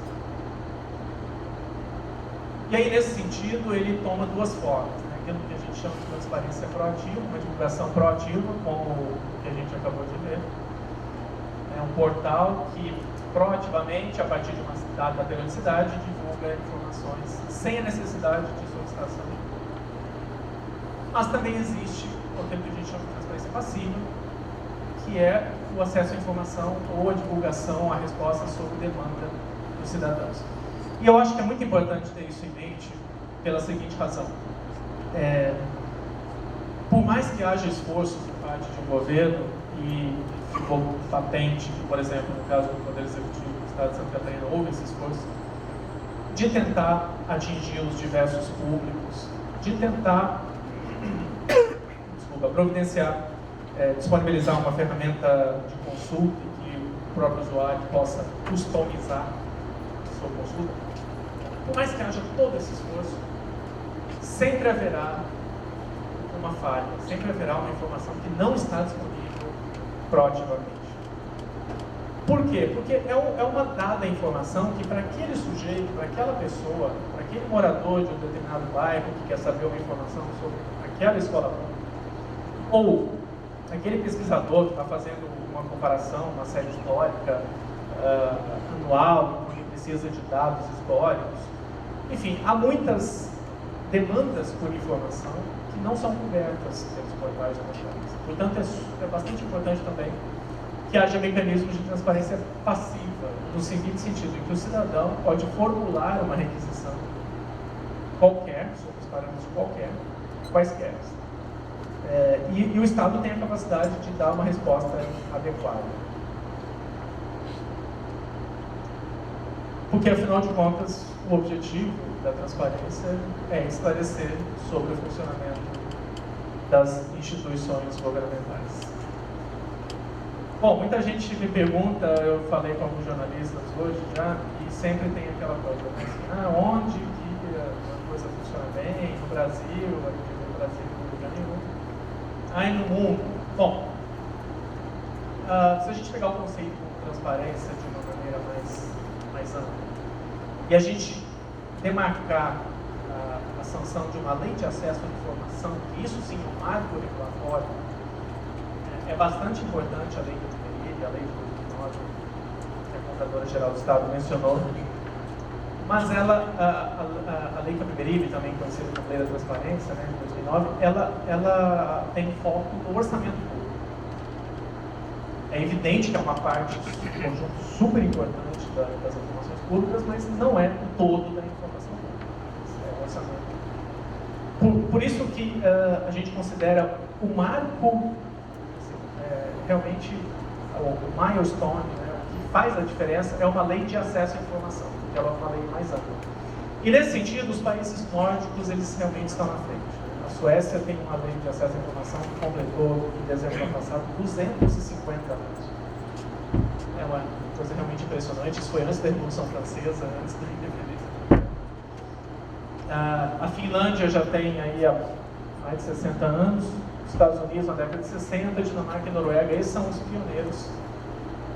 Speaker 6: E aí, nesse sentido, ele toma duas formas, né? Aquilo que a gente chama de transparência proativa, uma divulgação proativa, como o que a gente acabou de ver. É um portal que proativamente, a partir de uma dada periodicidade, divulga informações sem a necessidade de solicitação. Mas também existe aquilo que a gente chama de transparência passiva, que é o acesso à informação ou a divulgação, a resposta sob demanda dos cidadãos. E eu acho que é muito importante ter isso em mente pela seguinte razão. Por mais que haja esforço por parte de um governo, e ficou patente que, por exemplo, no caso do Poder Executivo do Estado de Santa Catarina, houve esse esforço de tentar atingir os diversos públicos, de tentar providenciar, disponibilizar uma ferramenta de consulta que o próprio usuário possa customizar a sua consulta. Por mais que haja todo esse esforço, sempre haverá uma falha, sempre haverá uma informação que não está disponível proativamente. Por quê? Porque é uma dada informação que para aquele sujeito, para aquela pessoa, para aquele morador de um determinado bairro que quer saber uma informação sobre aquela escola pública, ou aquele pesquisador que está fazendo uma comparação, uma série histórica anual, onde precisa de dados históricos. Enfim, há muitas demandas por informação que não são cobertas pelos portais de transparência. Portanto, é bastante importante também que haja mecanismos de transparência passiva, no seguinte sentido, em que o cidadão pode formular uma requisição qualquer, sob os parâmetros qualquer, quaisquer. E o Estado tem a capacidade de dar uma resposta adequada. Porque, afinal de contas, o objetivo da transparência é esclarecer sobre o funcionamento das instituições governamentais. Bom, muita gente me pergunta, eu falei com alguns jornalistas hoje já, e sempre tem aquela coisa, né, assim, onde que a coisa funciona bem, no Brasil, aqui no Brasil não lugar nenhum. Aí no mundo. Bom, se a gente pegar o conceito de transparência de uma maneira mais ampla, e a gente demarcar a sanção de uma lei de acesso à informação, que isso sim é um marco regulatório, é bastante importante a lei do Piberibe, a lei de 2009, que a Contradora-Geral do Estado mencionou, mas a lei do Piberibe, também conhecida como Lei da Transparência, né, de 2009, ela tem foco no orçamento público. É evidente que é uma parte do conjunto super importante das informações públicas, mas não é o todo da informação pública. É o orçamento. Por isso que a gente considera o marco, realmente, o milestone, né, o que faz a diferença é uma lei de acesso à informação, porque ela é uma lei mais ampla. E nesse sentido, os países nórdicos, eles realmente estão na frente. A Suécia tem uma lei de acesso à informação que completou, em dezembro do ano passado, 250 anos. É uma coisa realmente impressionante. Isso foi antes da Revolução Francesa, antes da independência. A Finlândia já tem aí há mais de 60 anos. Os Estados Unidos, na década de 60, Dinamarca e Noruega, esses são os pioneiros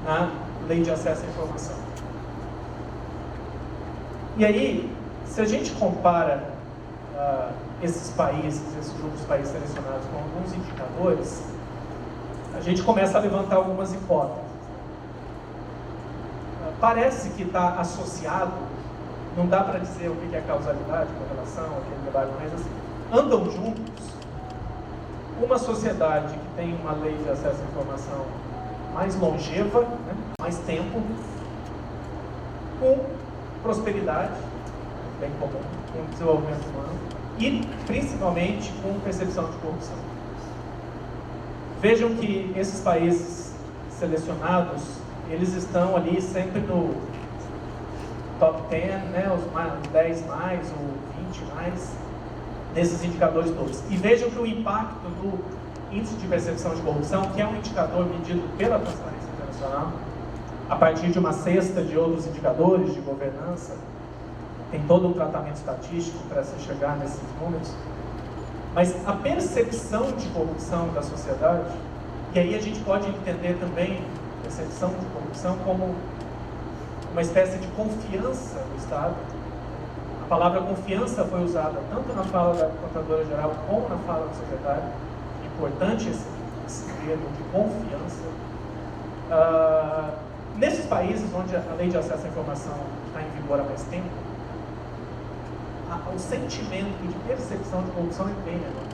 Speaker 6: na lei de acesso à informação. E aí, se a gente compara esses países, esses grupos de países selecionados com alguns indicadores, a gente começa a levantar algumas hipóteses. Parece que está associado, não dá para dizer o que é causalidade, correlação, aquele debate, mas assim, andam juntos. Uma sociedade que tem uma lei de acesso à informação mais longeva, né, mais tempo, com prosperidade, bem comum, com desenvolvimento humano e, principalmente, com percepção de corrupção. Vejam que esses países selecionados, eles estão ali sempre no top 10, né, os 10 mais, ou 20 mais, nesses indicadores todos. E vejam que o impacto do índice de percepção de corrupção, que é um indicador medido pela Transparência Internacional, a partir de uma cesta de outros indicadores de governança, tem todo um tratamento estatístico para se chegar nesses números, mas a percepção de corrupção da sociedade, e aí a gente pode entender também percepção de corrupção como uma espécie de confiança no Estado. A palavra confiança foi usada tanto na fala da Contradora-Geral como na fala do secretário. É importante esse termo de confiança. Nesses países onde a lei de acesso à informação está em vigor há mais tempo, o sentimento de percepção de corrupção é bem menor.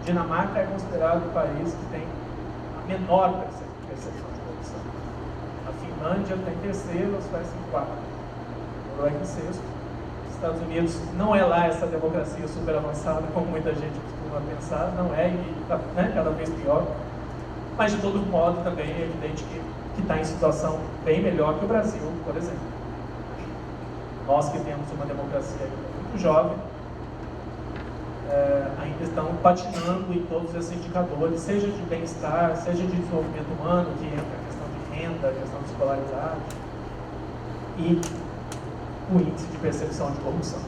Speaker 6: Dinamarca é considerado o país que tem a menor percepção de corrupção. A Finlândia está em terceiro, a Suécia em quarto. A Noruega em sexto. Os Estados Unidos não é lá essa democracia super avançada, como muita gente costuma pensar, não é, e está, né, cada vez pior. Mas, de todo modo, também é evidente que está em situação bem melhor que o Brasil, por exemplo. Nós que temos uma democracia muito jovem, ainda estão patinando em todos esses indicadores, seja de bem-estar, seja de desenvolvimento humano, que entra a questão de renda, a questão de escolaridade, e o índice de percepção de corrupção.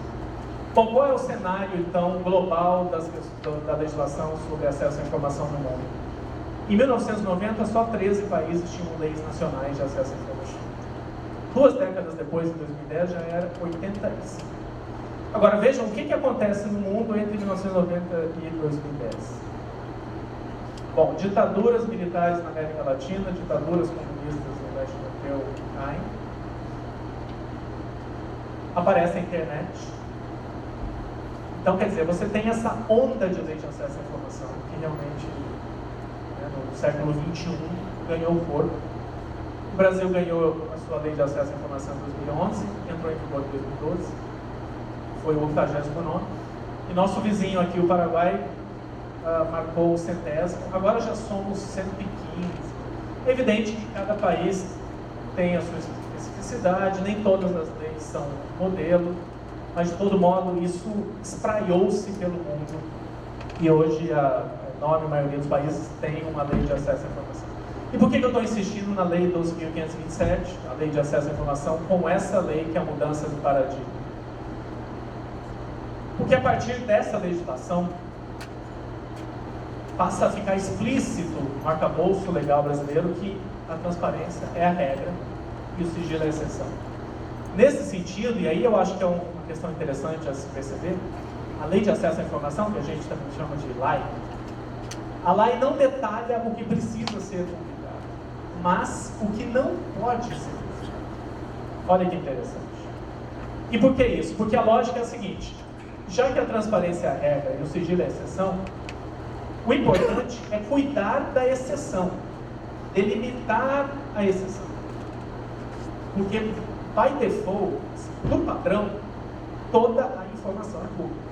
Speaker 6: Bom, qual é o cenário, então, global da legislação sobre acesso à informação no mundo? Em 1990, só 13 países tinham leis nacionais de acesso à informação. 2 décadas depois, em 2010, já era 85. Agora, vejam o que acontece no mundo entre 1990 e 2010. Bom, ditaduras militares na América Latina, ditaduras comunistas no leste europeu caem. Aparece a internet. Então, quer dizer, você tem essa onda de lei de acesso à informação, que realmente, né, no século XXI, ganhou corpo. O Brasil ganhou a sua lei de acesso à informação em 2011, entrou em vigor em 2012, foi o 89º. E nosso vizinho aqui, o Paraguai, marcou o 100º, agora já somos 115. É evidente que cada país tem a sua especificidade, nem todas as leis são modelo, mas de todo modo isso espraiou-se pelo mundo e hoje a enorme maioria dos países tem uma lei de acesso à informação. E por que eu estou insistindo na lei 12.527, a lei de acesso à informação, com essa lei que é a mudança de paradigma? Porque a partir dessa legislação passa a ficar explícito no arcabouço legal brasileiro que a transparência é a regra e o sigilo é a exceção. Nesse sentido, e aí eu acho que é uma questão interessante a se perceber, a lei de acesso à informação, que a gente também chama de LAI, a LAI não detalha o que precisa ser publicado, mas o que não pode ser publicado. Olha que interessante. E por que isso? Porque a lógica é a seguinte: já que a transparência é a regra e o sigilo é a exceção, o importante é cuidar da exceção, delimitar a exceção. Porque, by default, no padrão, toda a informação é pública.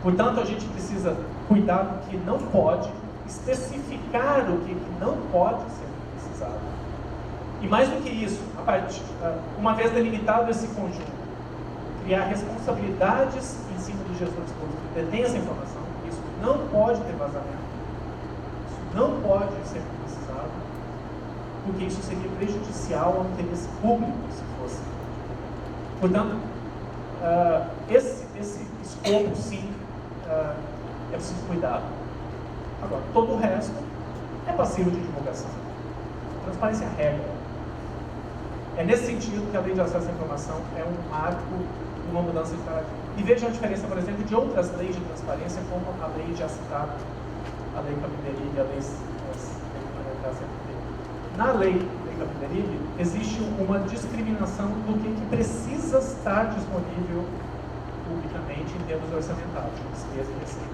Speaker 6: Portanto, a gente precisa cuidar do que não pode, especificar o que não pode ser precisado. E mais do que isso, uma vez delimitado esse conjunto, criar responsabilidades em cima dos gestores públicos que detêm essa informação. Isso não pode ter vazamento, isso não pode ser precisado, porque isso seria prejudicial ao interesse público se fosse. Portanto, esse escopo, sim, é preciso cuidar. Agora, todo o resto é passível de divulgação. A transparência é a regra. É nesse sentido que a lei de acesso à informação é um marco de uma mudança de paradigma. E veja a diferença, por exemplo, de outras leis de transparência, como a lei já citada, a lei Capinderini e a lei Na lei Capinderini existe uma discriminação do que precisa estar disponível publicamente em termos orçamentários, despesa e receita.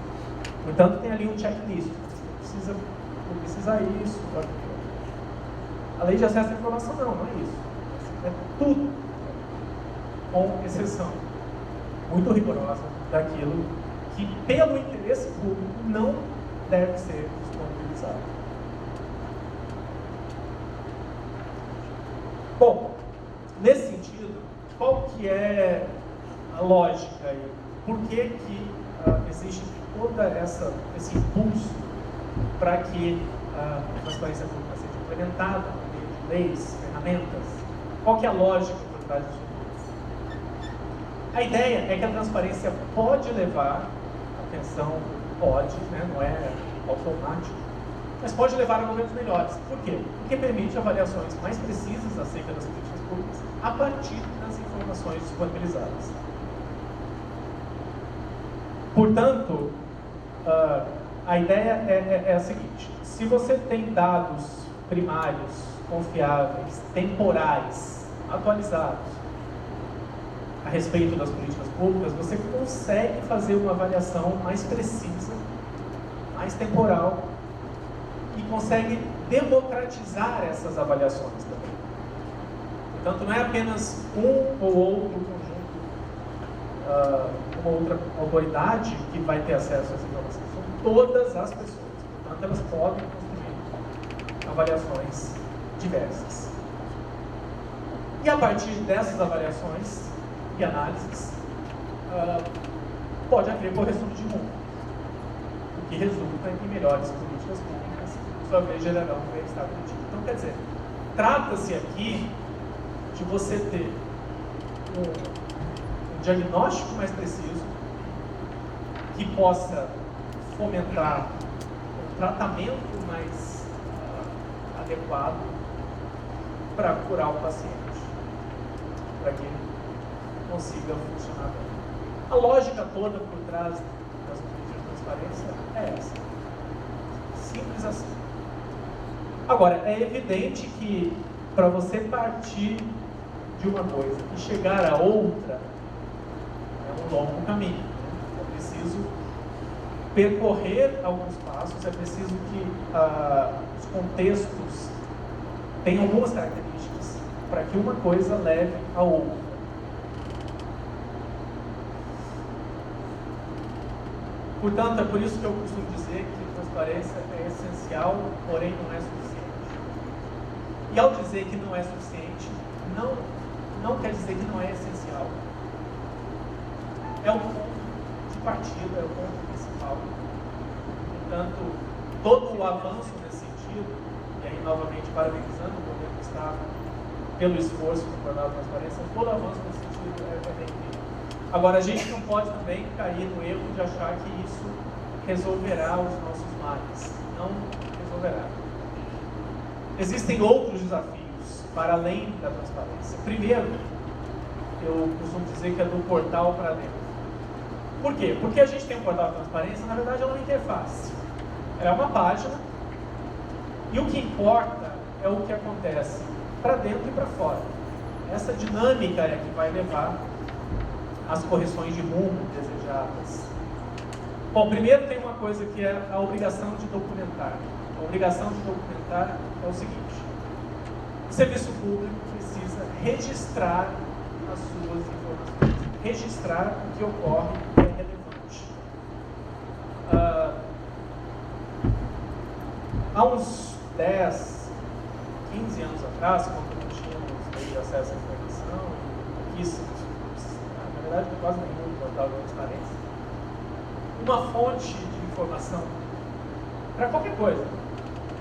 Speaker 6: Portanto, tem ali um checklist. Precisa isso, pode ter. A lei de acesso à informação não é isso. É tudo, com exceção muito rigorosa daquilo que, pelo interesse público, não deve ser disponibilizado. Bom, nesse sentido, qual que é a lógica aí? Por que existe todo esse impulso para que a transparência pública seja implementada por meio de leis, ferramentas? Qual que é a lógica por trás disso tudo? A ideia é que a transparência pode levar, atenção, pode, né, não é automático, mas pode levar a momentos melhores. Por quê? Porque permite avaliações mais precisas acerca das políticas públicas a partir das informações disponibilizadas. Portanto, a ideia é a seguinte: se você tem dados primários, confiáveis, temporais, atualizados a respeito das políticas públicas, você consegue fazer uma avaliação mais precisa, mais temporal, e consegue democratizar essas avaliações também. Portanto, não é apenas um ou outro conjunto, uma outra autoridade que vai ter acesso a essa informação, são todas as pessoas. Portanto, elas podem construir avaliações diversas. E a partir dessas avaliações e análises, pode haver correção de mundo, o que resulta em melhores políticas públicas, por sua vez gerarão um bem-estar coletivo. Então, quer dizer, trata-se aqui de você ter um diagnóstico mais preciso, que possa fomentar um tratamento mais adequado para curar o paciente, para que ele consiga funcionar bem. A lógica toda por trás das políticas de transparência é essa. Simples assim. Agora, é evidente que para você partir de uma coisa e chegar a outra, é um longo caminho. É preciso percorrer alguns passos, é preciso que os contextos tenham algumas características para que uma coisa leve a outra. Portanto, é por isso que eu costumo dizer que transparência é essencial, porém não é suficiente. E ao dizer que não é suficiente, não quer dizer que não é essencial. É o ponto de partida, é o ponto principal. Portanto, todo o avanço nesse sentido, e aí novamente parabenizando o governo do Estado pelo esforço do portal da transparência, todo avanço nesse sentido é bem-vindo. Agora, a gente não pode também cair no erro de achar que isso resolverá os nossos males. Não resolverá. Existem outros desafios para além da transparência. Primeiro, eu costumo dizer que é do portal para dentro. Por quê? Porque a gente tem um portal de transparência, na verdade é uma interface. Ela é uma página e o que importa é o que acontece para dentro e para fora. Essa dinâmica é que vai levar às correções de rumo desejadas. Bom, primeiro tem uma coisa que é a obrigação de documentar. A obrigação de documentar é o seguinte: o serviço público precisa registrar as suas informações, registrar o que ocorre é relevante. Há uns 10, 15 anos atrás, quando não tínhamos meio de acesso à informação, na verdade quase nenhum portal de transparência, uma fonte de informação para qualquer coisa,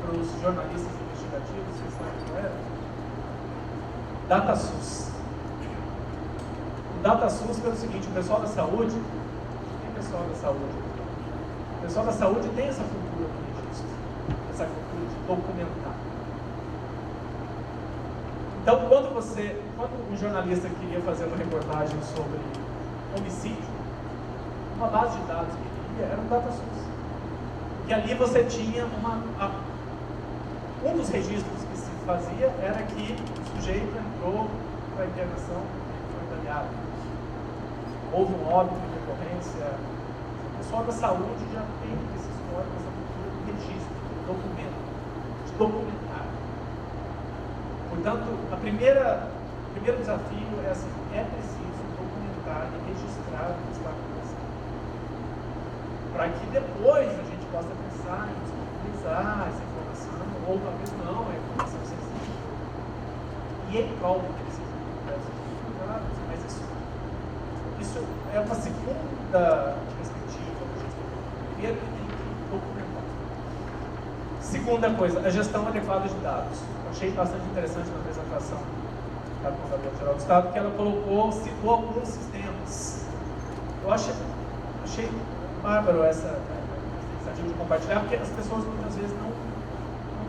Speaker 6: para os jornalistas investigativos, vocês sabem o que era? DataSUS. O DataSUS pelo seguinte: o pessoal da saúde, tem pessoal da saúde? O pessoal da saúde tem essa cultura do registro, essa cultura de documentar. Então, quando um jornalista queria fazer uma reportagem sobre homicídio, uma base de dados que ele ia era um DataSUS. E ali você tinha um dos registros que se fazia era que o sujeito entrou para a internação e foi baleado. Houve um óbito em decorrência. O pessoal da saúde já tem esse histórico, essa cultura de registro, de documento, de documentar. Portanto, o primeiro desafio é assim: é preciso documentar e registrar o que está acontecendo, para que depois a gente possa pensar em disponibilizar essa informação, ou talvez não, é informação sensível. E em prol do princípio deve ser divulgado, mas isso é uma segunda perspectiva. Primeiro que tem que documentar. Segunda coisa, a gestão adequada de dados. Achei bastante interessante na apresentação da Contadoria-Geral do Estado, que ela citou alguns sistemas. Eu achei bárbaro essa iniciativa de compartilhar, porque as pessoas muitas vezes não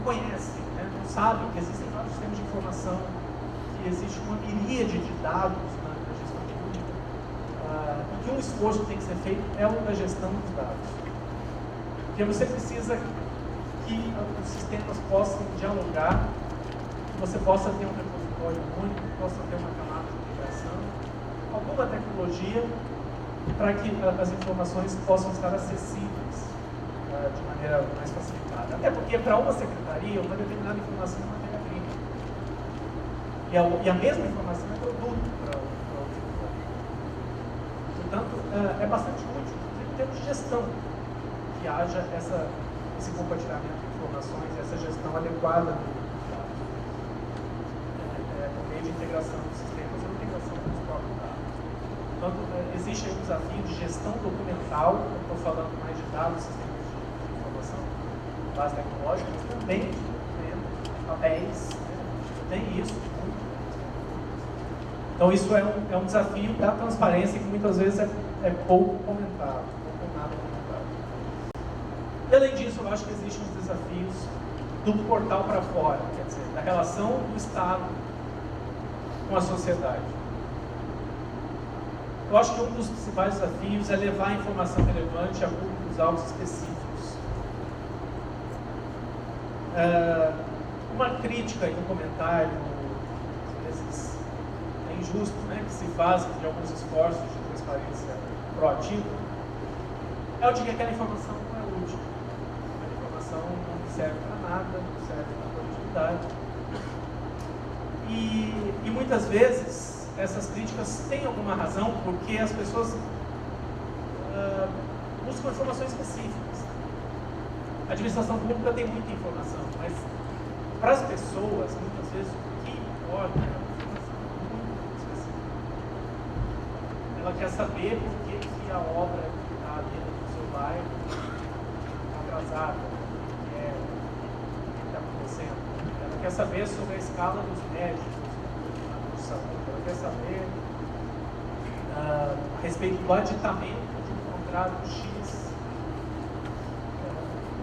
Speaker 6: conhecem, né? Não sabem que existem vários sistemas de informação, que existe uma miríade de dados na gestão pública, e que um esforço que tem que ser feito é o da gestão dos dados. Porque você precisa que os sistemas possam dialogar, que você possa ter um repositório único, que possa ter uma camada de integração, alguma tecnologia para que as informações possam estar acessíveis de maneira mais facilitada. Até porque para uma secretaria, uma determinada informação é matéria-prima. E a mesma informação é produto para outra secretaria. Portanto, é bastante útil, inclusive em termos de gestão, que haja esse compartilhamento de informações, essa gestão adequada dos dados, por meio de integração dos sistemas ou integração dos próprios dados. Portanto, existe aí um desafio de gestão documental, eu estou falando mais de dados, sistemas de informação, base tecnológica, mas também de documento, papéis, né? Tem isso. Então, isso é um desafio da transparência que muitas vezes é pouco comentado, pouco nada comentado. E além disso, eu acho que existem os desafios do portal para fora, quer dizer, da relação do Estado com a sociedade. Eu acho que um dos principais desafios é levar a informação relevante a públicos-alvos específicos. Uma crítica e um comentário, às vezes, é injusto, né, que se faz de alguns esforços de transparência proativa, é o de que aquela informação não é útil. A informação não serve para nada, não serve para produtividade. E muitas vezes essas críticas têm alguma razão, porque as pessoas buscam informações específicas. A administração pública tem muita informação, mas para as pessoas, muitas vezes, o que importa é uma informação muito específica. Ela quer saber por que a obra que está dentro do seu bairro está atrasada, o que está acontecendo. Ela quer saber sobre a escala dos médicos, do SAMU, ela quer saber a respeito do aditamento de um contrato X.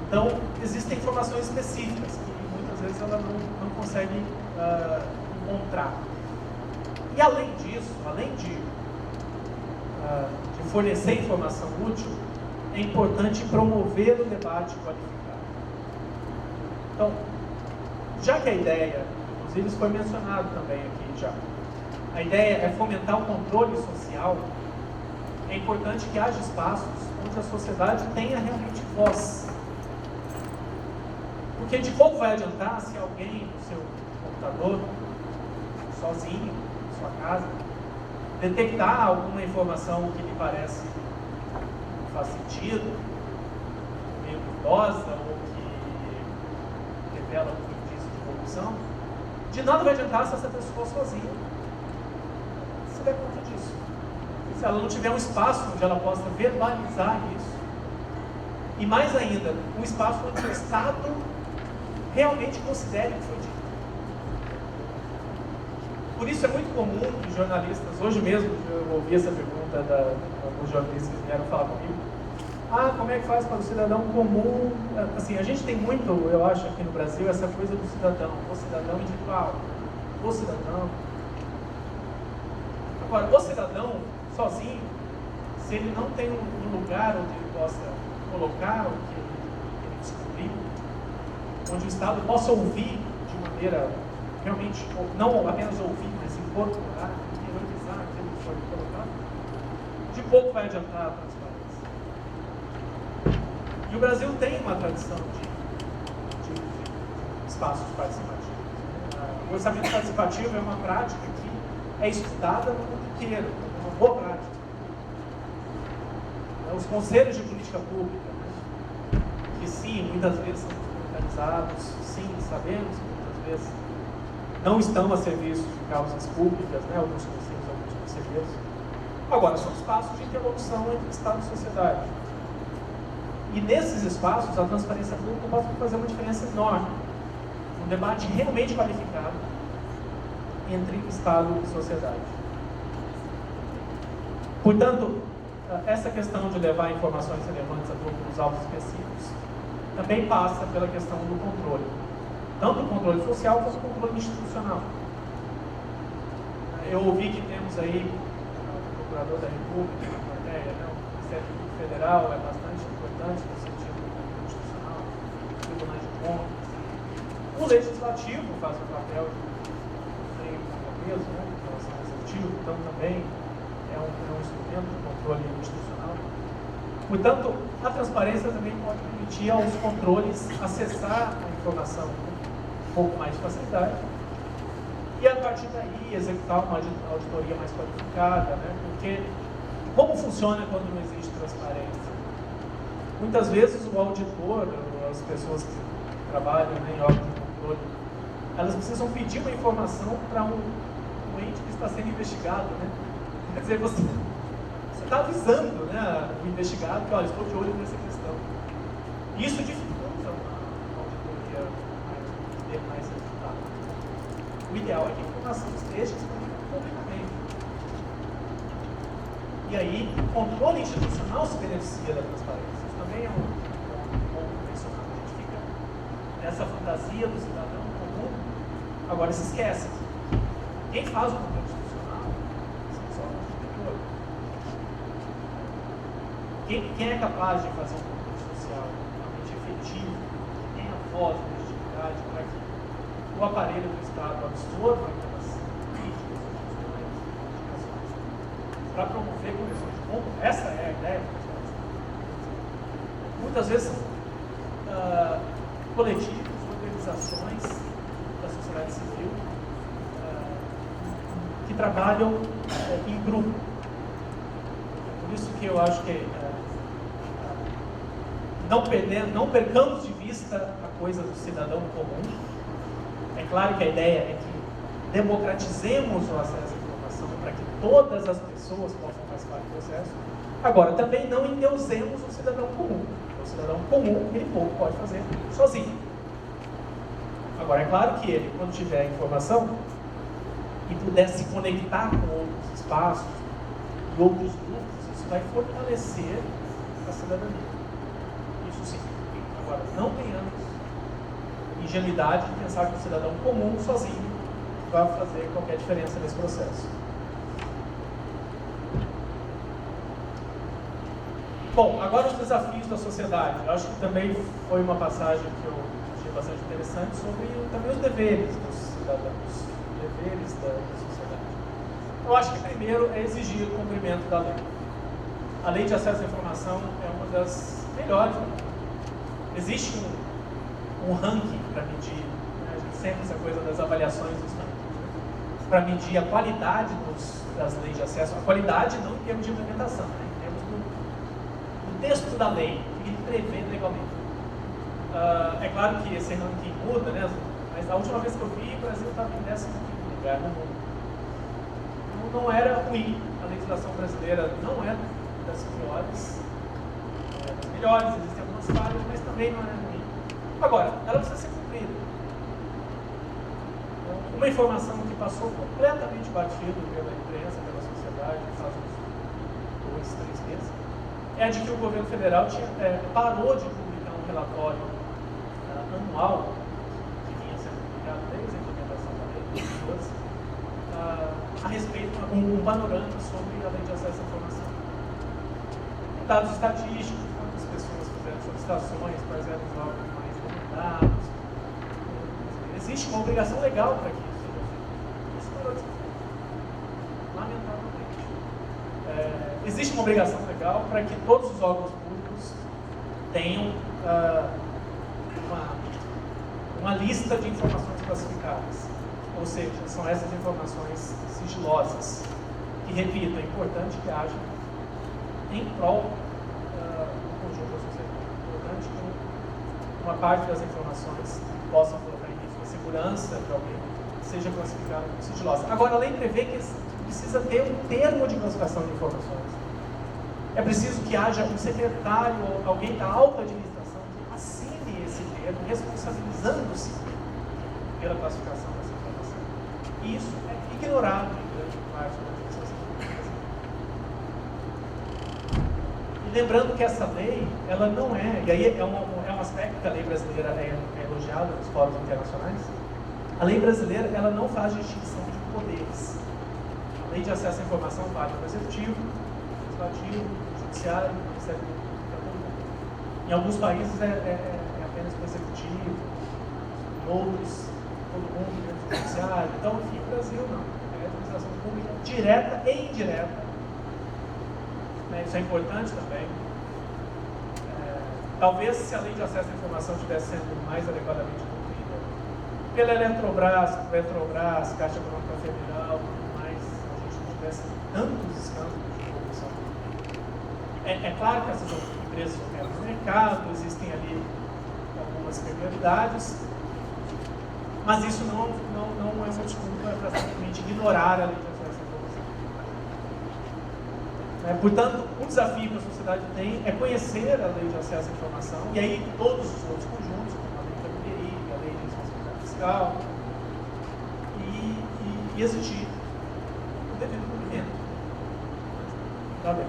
Speaker 6: Então, existem informações específicas que muitas vezes ela não consegue encontrar. E além disso, além de fornecer informação útil, é importante promover o debate qualificado. Então, já que a ideia, inclusive isso foi mencionado também aqui já, a ideia é fomentar o controle social, é importante que haja espaços onde a sociedade tenha realmente voz. Porque de pouco vai adiantar se alguém no seu computador, sozinho, em sua casa, detectar alguma informação que lhe parece que faz sentido, meio duvidosa, ou que revela algum indício de corrupção. De nada vai adiantar se essa pessoa sozinha se der conta disso. Se ela não tiver um espaço onde ela possa verbalizar isso, e mais ainda, um espaço onde o Estado realmente considere o que foi dito. Por isso é muito comum que jornalistas, hoje mesmo eu ouvi essa pergunta de alguns jornalistas que vieram falar comigo, como é que faz para o cidadão comum? Assim, a gente tem muito, eu acho, aqui no Brasil, essa coisa do cidadão, o cidadão individual, o cidadão. Agora, o cidadão, sozinho, se ele não tem um lugar onde ele possa colocar o que ele descobriu, onde o Estado possa ouvir de maneira realmente, não apenas ouvir, mas incorporar, interiorizar aquilo que foi colocado, de pouco vai adiantar a transparência. E o Brasil tem uma tradição de espaços participativos. O orçamento participativo é uma prática que é estudada no mundo inteiro, é uma boa prática. Os conselhos de política pública, que sim, muitas vezes são organizados, sim, sabemos que muitas vezes não estão a serviço de causas públicas, alguns conselhos, alguns conselheiros. Agora, são espaços de interlocução entre Estado e sociedade. E nesses espaços, a transparência pública pode fazer uma diferença enorme. Um debate realmente qualificado entre Estado e sociedade. Portanto, essa questão de levar informações relevantes a todos os alvos específicos também passa pela questão do controle. Tanto o controle social quanto o controle institucional. Eu ouvi que temos aí o Procurador da República, o Ministério Público Federal é bastante importante no sentido institucional, o Tribunal de Contas. O Legislativo faz o papel de freio de peso, em relação ao Executivo, então também é um instrumento de controle institucional. Portanto, a transparência também pode permitir aos controles acessar a informação um pouco mais de facilidade e, a partir daí, executar uma auditoria mais qualificada, porque como funciona quando não existe transparência? Muitas vezes o auditor, as pessoas que trabalham em órgãos de controle, elas precisam pedir uma informação para um ente que está sendo investigado, Quer dizer, você está avisando o investigado que, olha, estou de olho nessa questão. Isso dificulta uma auditoria mais resultado. O ideal é que a informação esteja disponível publicamente. E aí, o controle institucional se beneficia da transparência. Isso também é um ponto mencionado. A gente fica nessa fantasia do cidadão comum, agora se esquece. Quem faz o controle institucional são só os diretores. Quem é capaz de fazer um controle social realmente efetivo, que tenha voz, legitimidade, para que o aparelho do Estado absorva aquelas críticas, sugestões, indicações, para promover correções de ponto? Essa é a ideia. Muitas vezes são coletivos, organizações da sociedade civil que trabalham em grupo. Por isso que eu acho que não percamos de vista a coisa do cidadão comum. É claro que a ideia é que democratizemos o acesso à informação para que todas as pessoas possam participar do processo. Agora, também não endeusemos o cidadão comum. O cidadão comum, ele pouco pode fazer sozinho. Agora, é claro que ele, quando tiver informação e puder se conectar com outros espaços e outros grupos, isso vai fortalecer a cidadania. Isso sim. Agora, não tenhamos ingenuidade de pensar que o cidadão comum, sozinho, vai fazer qualquer diferença nesse processo. Bom, agora os desafios da sociedade. Eu acho que também foi uma passagem que eu achei bastante interessante sobre também os deveres dos cidadãos, os deveres da sociedade. Eu acho que primeiro é exigir o cumprimento da lei. A lei de acesso à informação é uma das melhores. Existe um ranking para medir, né? A gente sempre essa coisa das avaliações dos rankings, né? Para medir a qualidade das leis de acesso, a qualidade não em termos de implementação, né? Em termos do texto da lei, que ele prevê legalmente. É claro que esse ranking muda, né? Mas a última vez que eu vi, o Brasil estava em 15º lugar no mundo. Não era ruim, a legislação brasileira não é das piores, das melhores, existem algumas falhas, mas também não é ruim. Agora, ela precisa ser cumprida. Uma informação que passou completamente batido pela imprensa, pela sociedade, faz uns 2, 3 meses, é a de que o governo federal parou de publicar um relatório anual, que vinha sendo publicado desde a implementação da lei de 2012, a respeito de um panorama sobre a lei de acesso à informação. Dados estatísticos, quantas pessoas fizeram solicitações, quais eram os órgãos mais demandados. Existe uma obrigação legal para que isso seja feito. Isso não é lamentavelmente. Existe uma obrigação legal para que todos os órgãos públicos tenham uma lista de informações classificadas. Ou seja, são essas informações sigilosas, que, repito, é importante que haja em prol do conjunto da sociedade. É importante que uma parte das informações possa colocar em risco a segurança de alguém, seja classificada como sigilosa. Agora, a lei prevê que precisa ter um termo de classificação de informações. É preciso que haja um secretário ou alguém da alta administração que assine esse termo, responsabilizando-se pela classificação dessa informação. E isso é ignorado em grande parte da administração pública. E lembrando que essa lei, ela não é, e aí é um aspecto que a lei brasileira é elogiada nos fóruns internacionais, a lei brasileira, ela não faz distinção de poderes. A lei de acesso à informação vale para o executivo, legislativo, judiciário, Ministério Público. Em alguns países é apenas para o executivo, em outros, todo mundo dentro do judiciário. Então, enfim, no Brasil não. É administração pública direta e indireta. Isso é importante também. Talvez se a lei de acesso à informação estivesse sendo mais adequadamente cumprida pela Eletrobras, Petrobras, Caixa Econômica Federal, mas a gente não tivesse tantos escândalos de corrupção. É claro que essas empresas operam no mercado, existem ali algumas peculiaridades, mas isso não é uma desculpa para simplesmente ignorar a lei de acesso à informação. Portanto, um desafio que a sociedade tem é conhecer a lei de acesso à informação, e aí todos os outros conjuntos, como a lei da PDI, a lei de responsabilidade fiscal, e exigir o devido cumprimento. Tá bem.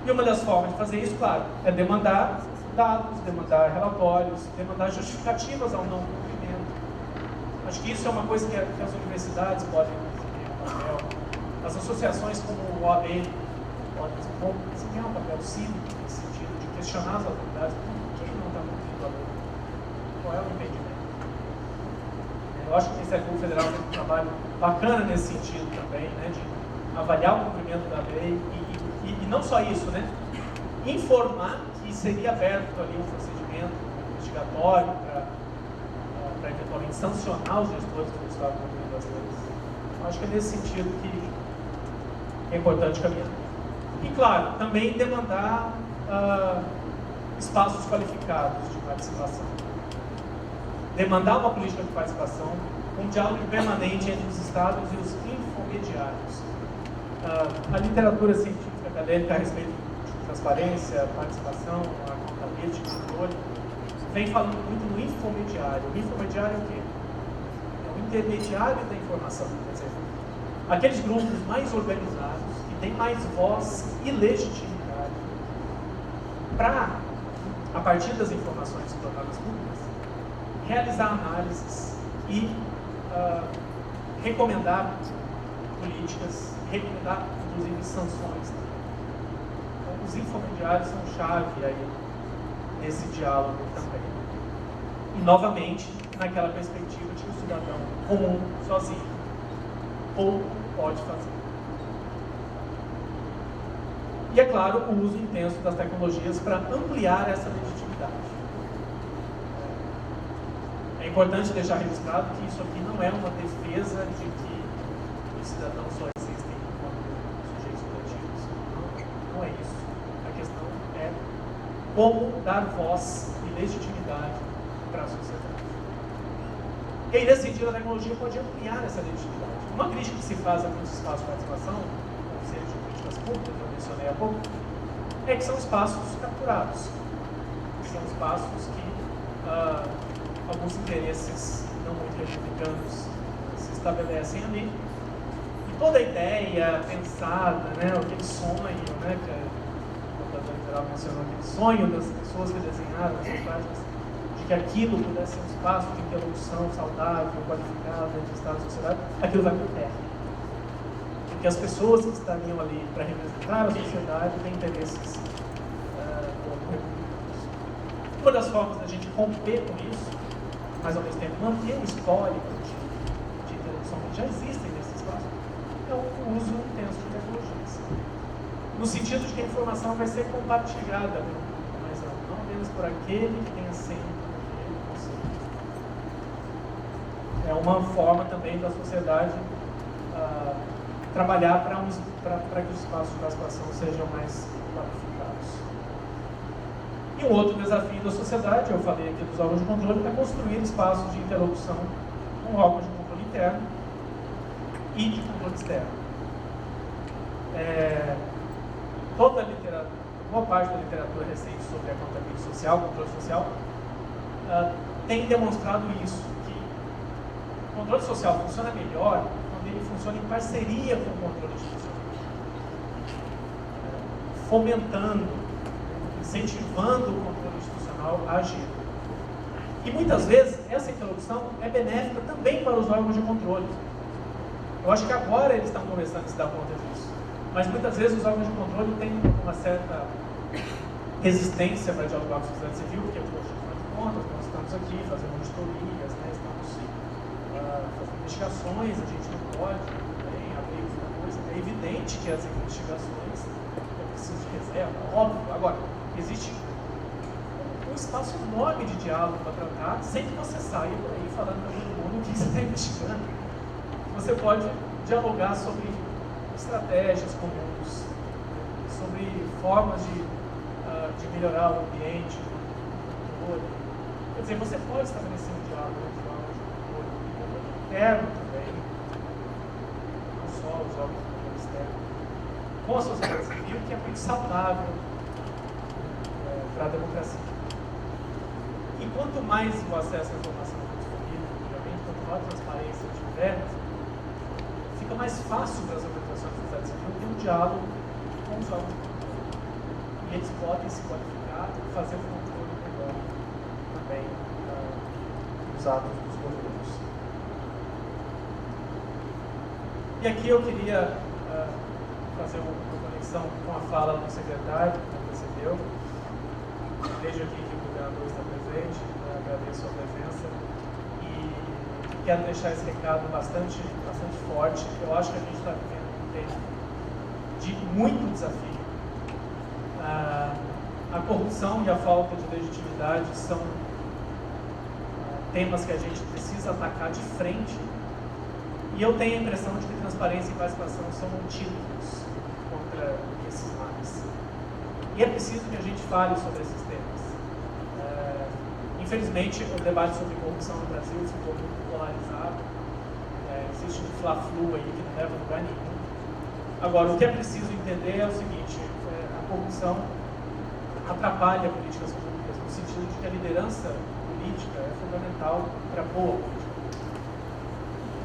Speaker 6: E uma das formas de fazer isso, claro, é demandar dados, demandar relatórios, demandar justificativas ao não cumprimento. Acho que isso é uma coisa que as universidades podem desempenhar um papel, as associações como o OAB podem desempenhar um papel cívico nesse sentido de questionar as autoridades por que não está cumprindo a lei, qual é o impedimento. Eu acho que o Ministério Público Federal tem um trabalho bacana nesse sentido também, né, de avaliar o cumprimento da lei e não só isso, né, informar que seria aberto ali um procedimento investigatório para eventualmente sancionar os gestores que não estavam cumprindo as leis. Eu acho que é nesse sentido que é importante caminhar. E claro, também demandar espaços qualificados de participação. Demandar uma política de participação, um diálogo permanente entre os estados e os infomediários. A literatura científica acadêmica a respeito de transparência, participação, accountability, controle, vem falando muito no infomediário. O infomediário é o quê? É o intermediário da informação. Quer dizer, aqueles grupos mais organizados, que têm mais voz e legitimidade, para, a partir das informações tornadas públicas, realizar análises e recomendar políticas, recomendar, inclusive, sanções. Então, os infomediários são chave aí nesse diálogo também. E, novamente, naquela perspectiva de que o cidadão comum, sozinho, pouco pode fazer. E, é claro, o uso intenso das tecnologias para ampliar essa legitimidade. É importante deixar registrado que isso aqui não é uma defesa de que os cidadãos só existem como sujeitos coletivos. Não é isso. A questão é como dar voz e legitimidade para a sociedade. E aí, nesse sentido, a tecnologia pode ampliar essa legitimidade. Uma crítica que se faz a muitos espaços de participação, conselhos de políticas públicas, que eu mencionei há pouco, é que são espaços capturados. São espaços que alguns interesses não muito republicanos se estabelecem ali. E toda a ideia pensada, né, aquele sonho, né, que o contador geral mencionou, aquele sonho das pessoas que desenharam essas páginas, de que aquilo pudesse ser um espaço de interlocução saudável, qualificada entre Estado e sociedade, aquilo vai por terra. Porque as pessoas que estariam ali para representar a sociedade têm interesses republicanos. Uma das formas da gente romper com isso, mas ao mesmo tempo manter o histórico de interlocução que já existem nesse espaço, é o uso intenso de tecnologias. No sentido de que a informação vai ser compartilhada, mas não apenas por aquele que tem assento, aquele conceito. É uma forma também da sociedade trabalhar para que os espaços de participação sejam mais qualificados. E um outro desafio da sociedade, eu falei aqui dos órgãos de controle, é construir espaços de interlocução com órgãos de controle interno e de controle externo. Toda a literatura, boa parte da literatura recente sobre accountability social, controle social, tem demonstrado isso, que o controle social funciona melhor quando ele funciona em parceria com o controle institucional, fomentando, incentivando o controle institucional a agir. E muitas vezes essa interlocução é benéfica também para os órgãos de controle. Eu acho que agora eles estão começando a se dar conta disso. Mas muitas vezes os órgãos de controle têm uma certa resistência para dialogar com a sociedade civil, porque, poxa, afinal de contas, nós estamos aqui fazendo auditorias, né, estamos fazendo investigações, a gente não pode também abrir uma coisa. É evidente que as investigações é preciso de reserva, óbvio. Agora, existe um espaço enorme de diálogo para tratar, sem que você saia por aí falando para todo mundo o que você está investigando. Você pode dialogar sobre estratégias comuns, sobre formas de melhorar o ambiente, quer dizer, você pode estabelecer um diálogo entre órgãos de controle interno também, não só os órgãos de controle externo, com a sociedade civil, que é muito saudável para a democracia. E quanto mais o acesso à informação for disponível, obviamente, quanto maior transparência tiver, fica mais fácil para as organizações da sociedade civil ter um diálogo com os órgãos de controle. E eles podem se qualificar e fazer um controle melhor também dos atos dos governos. E aqui eu queria fazer uma conexão com a fala do secretário, que antecedeu. Vejo aqui que o governador está presente, agradeço a presença e quero deixar esse recado bastante forte. Eu acho que a gente está vivendo um tempo de muito desafio. A corrupção e a falta de legitimidade são temas que a gente precisa atacar de frente, e eu tenho a impressão de que transparência e participação são antídotos contra esses males. E é preciso que a gente fale sobre esses temas. Infelizmente, o debate sobre corrupção no Brasil ficou muito polarizado. Existe um fla-flu aí que não leva a lugar nenhum. Agora, o que é preciso entender é o seguinte: a corrupção atrapalha políticas públicas, no sentido de que a liderança política é fundamental para a boa política.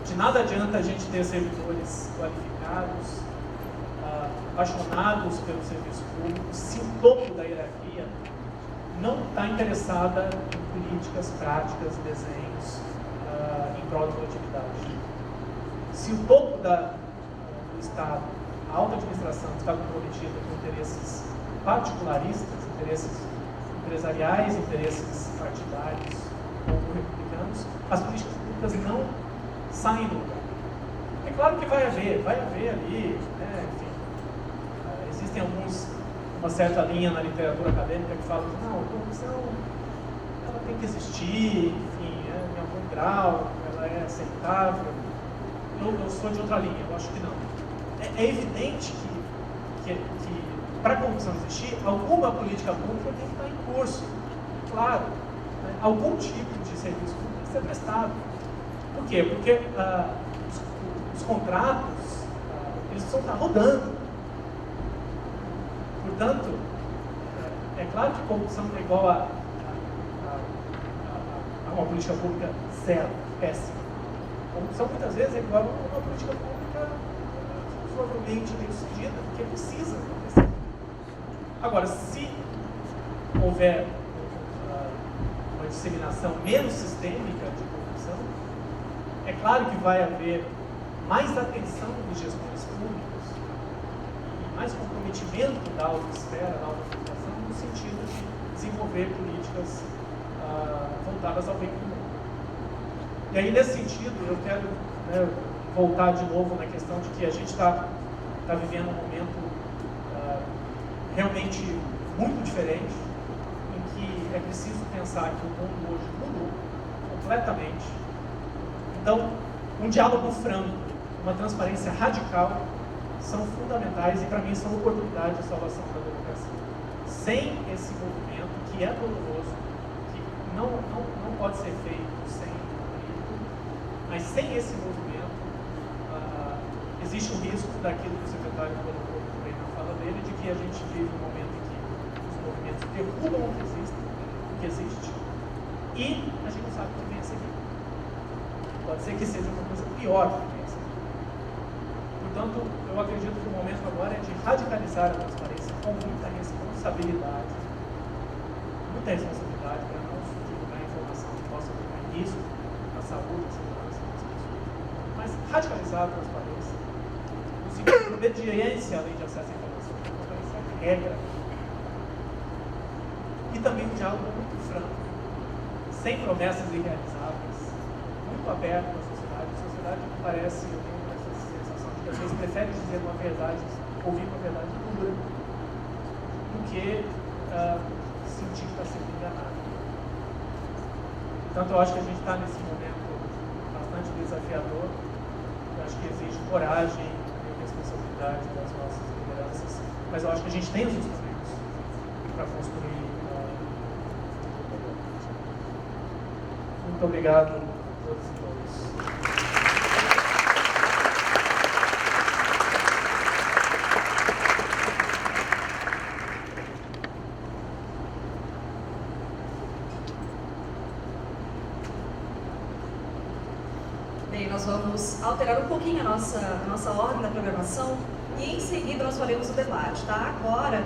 Speaker 6: De nada adianta a gente ter servidores qualificados, apaixonados pelo serviço público, se o topo da hierarquia não está interessada em políticas, práticas, desenhos em prol da coletividade. Se o topo do Estado, a alta administração, está comprometida com interesses particularistas, interesses empresariais, interesses partidários ou republicanos, as políticas públicas não saem do lugar. É claro que vai haver ali, né, enfim, existem uma certa linha na literatura acadêmica que fala que não, a corrupção ela tem que existir, enfim, em algum grau, ela é aceitável. Eu sou de outra linha, eu acho que não. É evidente que para a corrupção existir, alguma política pública tem que estar em curso. Claro, né, algum tipo de serviço público tem que ser prestado. Por quê? Porque os contratos, eles precisam estar rodando. Portanto, é claro que corrupção não é igual a uma política pública zero, péssima. Corrupção muitas vezes é igual a uma política pública provavelmente bem sucedida, porque precisa acontecer. Agora, se houver uma disseminação menos sistêmica de corrupção, é claro que vai haver mais atenção dos gestores públicos e mais comprometimento da autoesfera, da autoadministração, no sentido de desenvolver políticas voltadas ao bem comum. E aí, nesse sentido, eu quero voltar de novo na questão de que a gente está vivendo um momento realmente muito diferente, em que é preciso pensar que o mundo hoje mudou completamente. Então, um diálogo franco, uma transparência radical são fundamentais e, para mim, são oportunidades de salvação da democracia. Sem esse movimento, que é doloroso, que não pode ser feito sem grito, mas sem esse movimento, existe um risco daquilo que o secretário colocou também na fala dele, de que a gente vive um momento em que os movimentos derrubam o que existe, e a gente não sabe o que vem a seguir. Pode ser que seja uma coisa pior do que vem a seguir. Portanto, eu acredito que o momento agora é de radicalizar a transparência com muita responsabilidade para não divulgar informação que possa colocar em risco a saúde, a segurança das pessoas, mas radicalizar a transparência no sentido de obediência à lei de acesso à informação, que é regra, e também um diálogo muito franco, sem promessas irrealizáveis, muito aberto à sociedade. A sociedade parece, eu tenho essa sensação de que às vezes prefere dizer uma verdade, ouvir uma verdade dura, do que sentir que está sendo enganado. Portanto, eu acho que a gente está nesse momento bastante desafiador. Eu acho que exige coragem e responsabilidade das nossas lideranças, mas eu acho que a gente tem os instrumentos para construir. Muito obrigado a todos e todas.
Speaker 1: Bem, nós vamos alterar um pouquinho a nossa ordem da programação e em seguida nós faremos o debate, tá? Agora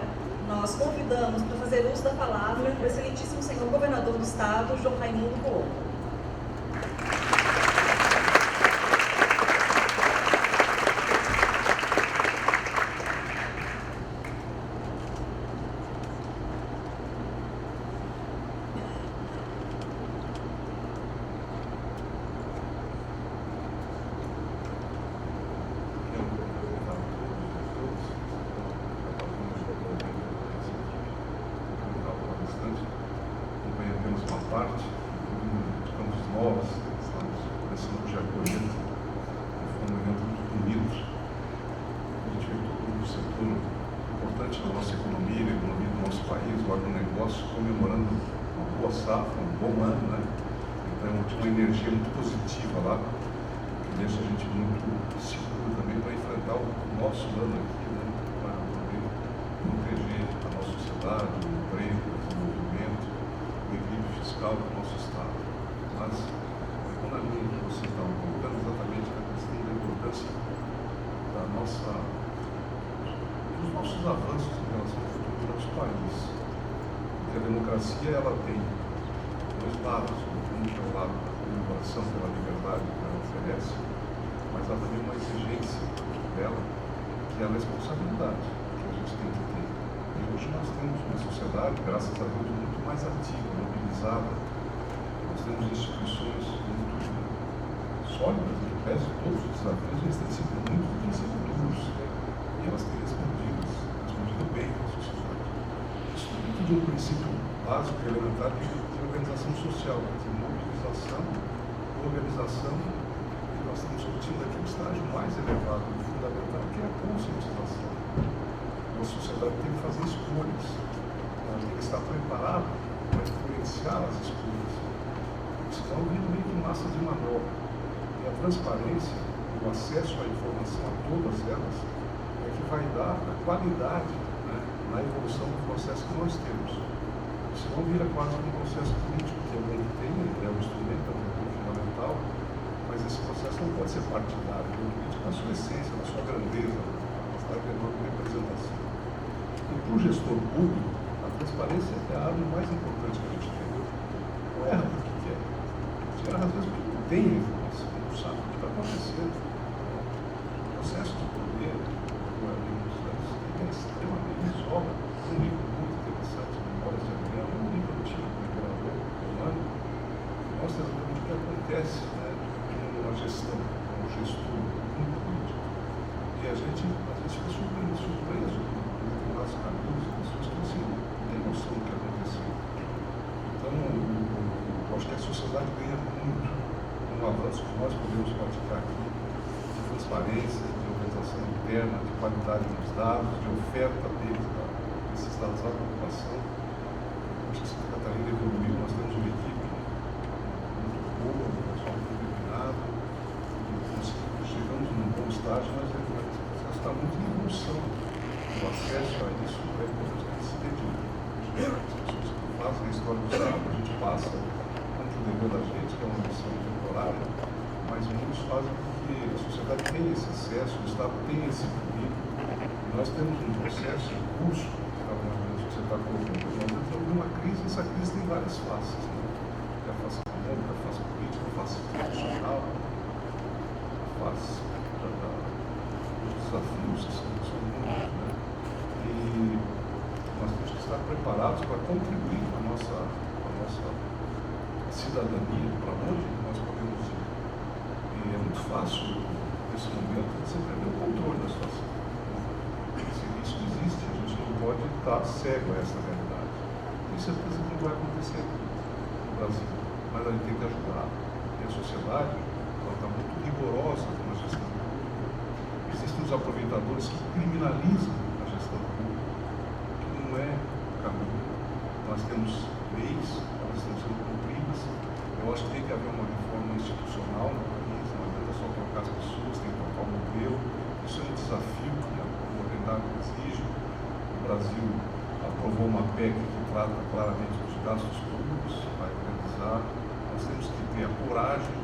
Speaker 1: nós convidamos para fazer uso da palavra o excelentíssimo senhor governador do estado, João Raimundo Colombo.
Speaker 7: Comemorando uma boa safra, um bom ano, né? Então tinha uma energia muito positiva lá, que deixa a gente muito seguro também para enfrentar o nosso ano aqui, né? Para poder proteger a nossa sociedade, o emprego, o desenvolvimento, o equilíbrio fiscal do nosso Estado. Mas, quando a linha que você está colocando exatamente a questão da importância dos nossos avanços em relação ao futuro do nosso país. Porque a democracia, ela tem dois lados. Um é o lado da comemoração pela liberdade que ela oferece, mas há também uma exigência dela, que é a responsabilidade que a gente tem que ter. E hoje nós temos uma sociedade, graças a Deus, muito mais ativa, mobilizada. Nós temos instituições muito sólidas, que pese todos os desafios, eles têm sido duros, e elas têm respondido bem à sociedade. Isso dentro de um princípio básico e elementar de organização social, de mobilização, organização, e nós estamos discutindo aqui o estágio mais elevado e fundamental, que é a conscientização. Uma sociedade tem que fazer escolhas, ela tem que estar preparada para influenciar as escolhas. Senão vira meio que massa de manobra. E a transparência, o acesso à informação a todas elas, é que vai dar a qualidade, né, na evolução do processo que nós temos. Senão vira quase um processo político, que é bom que tem, é um instrumento, é um recurso fundamental, mas esse processo não pode ser partidário, é um político na sua essência, na sua grandeza, na sua enorme representação. E para o gestor público, a transparência é a arma mais importante que a gente tem. Não erra porque quer. A gente erra às vezes porque não tem informação, não sabe o que está acontecendo. O processo de poder, como é extremamente isola, um livro muito interessante, Memórias de Adriano, um livro antigo do imperador romano, mostra exatamente o que acontece, né, numa gestão, um gestor muito político. E a gente fica surpreso com determinados caminhos, pessoas que assim, não têm noção do que aconteceu. Então, eu acho que a sociedade ganha muito com o avanço que nós podemos praticar aqui, de transparência, de organização interna, de qualidade dos dados, de oferta desses dados à população. Acho que Santa Catarina evoluiu, nós temos uma equipe muito boa, um pessoal muito determinado, chegamos num bom estágio, mas esse processo está muito em evolução. O acesso a isso é importante que a gente se dedique. As pessoas que fazem a história do Estado, a gente passa ante o dever da gente, que é uma missão temporária, mas muitos fazem porque a sociedade tem esse acesso, o Estado tem esse poder. Nós temos um processo em curso, que você está colocando, nós entramos numa crise, e essa crise tem várias faces, né? É a face econômica, a face política, a face institucional, a face dos desafios que são muitos, né? E nós temos que estar preparados para contribuir com a nossa cidadania, para onde nós podemos ir. E é muito fácil, nesse momento, você perder o controle da situação. Esse risco existe, a gente não pode estar cego a essa realidade. Tenho certeza que não vai acontecer no Brasil, mas a gente tem que ajudar. E a sociedade está muito rigorosa com a gestão pública. Existem os aproveitadores que criminalizam a gestão pública, que não é o caminho. Nós temos leis, elas estão sendo cumpridas. Eu acho que tem que haver uma reforma institucional no país, não adianta só trocar as pessoas, tem que trocar o modelo. Isso é um desafio que a modernidade exige. O Brasil aprovou uma PEC que trata claramente dos gastos públicos, vai organizar. Nós temos que ter a coragem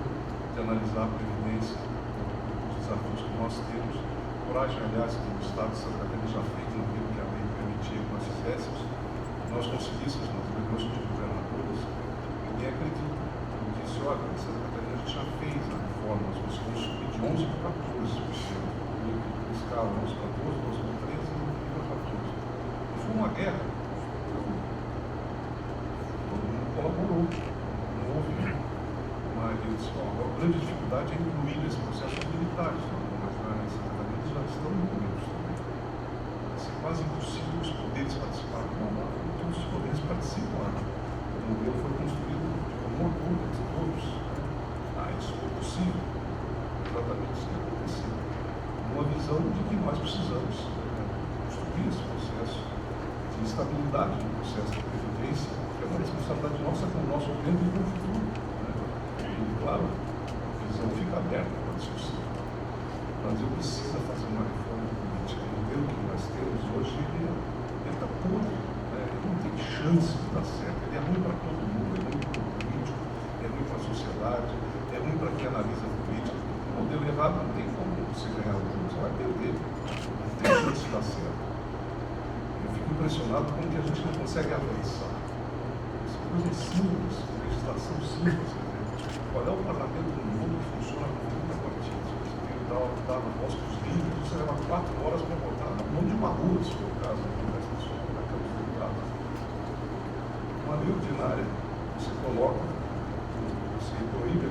Speaker 7: de analisar a previdência, os desafios que nós temos. Coragem, aliás, que o Estado de Santa Catarina já fez naquilo que a lei permitia que nós fizéssemos. Nós conseguíssemos, nas reuniões de governadores, ninguém acredita. Eu disse, olha, em Santa Catarina a gente já fez a reforma, nós conseguimos subir de 11 para 14%. Escala 11 para 12, 12 para 13 e para 14. E foi uma guerra. Todo mundo colaborou. Não houve uma redução. Agora, a grande dificuldade é incluir nesse processo os militares. Mas em Santa Catarina já estão incluídos também. Vai ser quase impossível os poderes participarem. Não, todos os poderes participam. O modelo foi construído de comum acordo entre todos. Isso foi possível. Exatamente isso que aconteceu. Uma visão de que nós precisamos construir esse processo de estabilidade no processo de previdência, é uma responsabilidade nossa com o nosso tempo e com o futuro. Né? E, claro, a visão fica aberta para a discussão. O Brasil precisa fazer uma reforma política. O modelo que nós temos hoje, ele está podre. Né? Ele não tem chance de dar certo. Ele é ruim para todo mundo, é ruim para o político, é ruim para a sociedade, é ruim para quem analisa a política. O modelo errado não tem como você ganhar o jogo, você vai perder. Não tem chance de dar certo. Eu fico impressionado com que a gente não consegue avançar. São coisas simples, legislação simples. Qual é o parlamento do mundo que funciona com 30 partidos? Você tem que dar na voz para os líderes, você leva 4 horas para votar na mão de uma rua, se for o caso, no Congresso Nacional, na Câmara dos Deputados. Uma lei ordinária, você coloca, você proíbe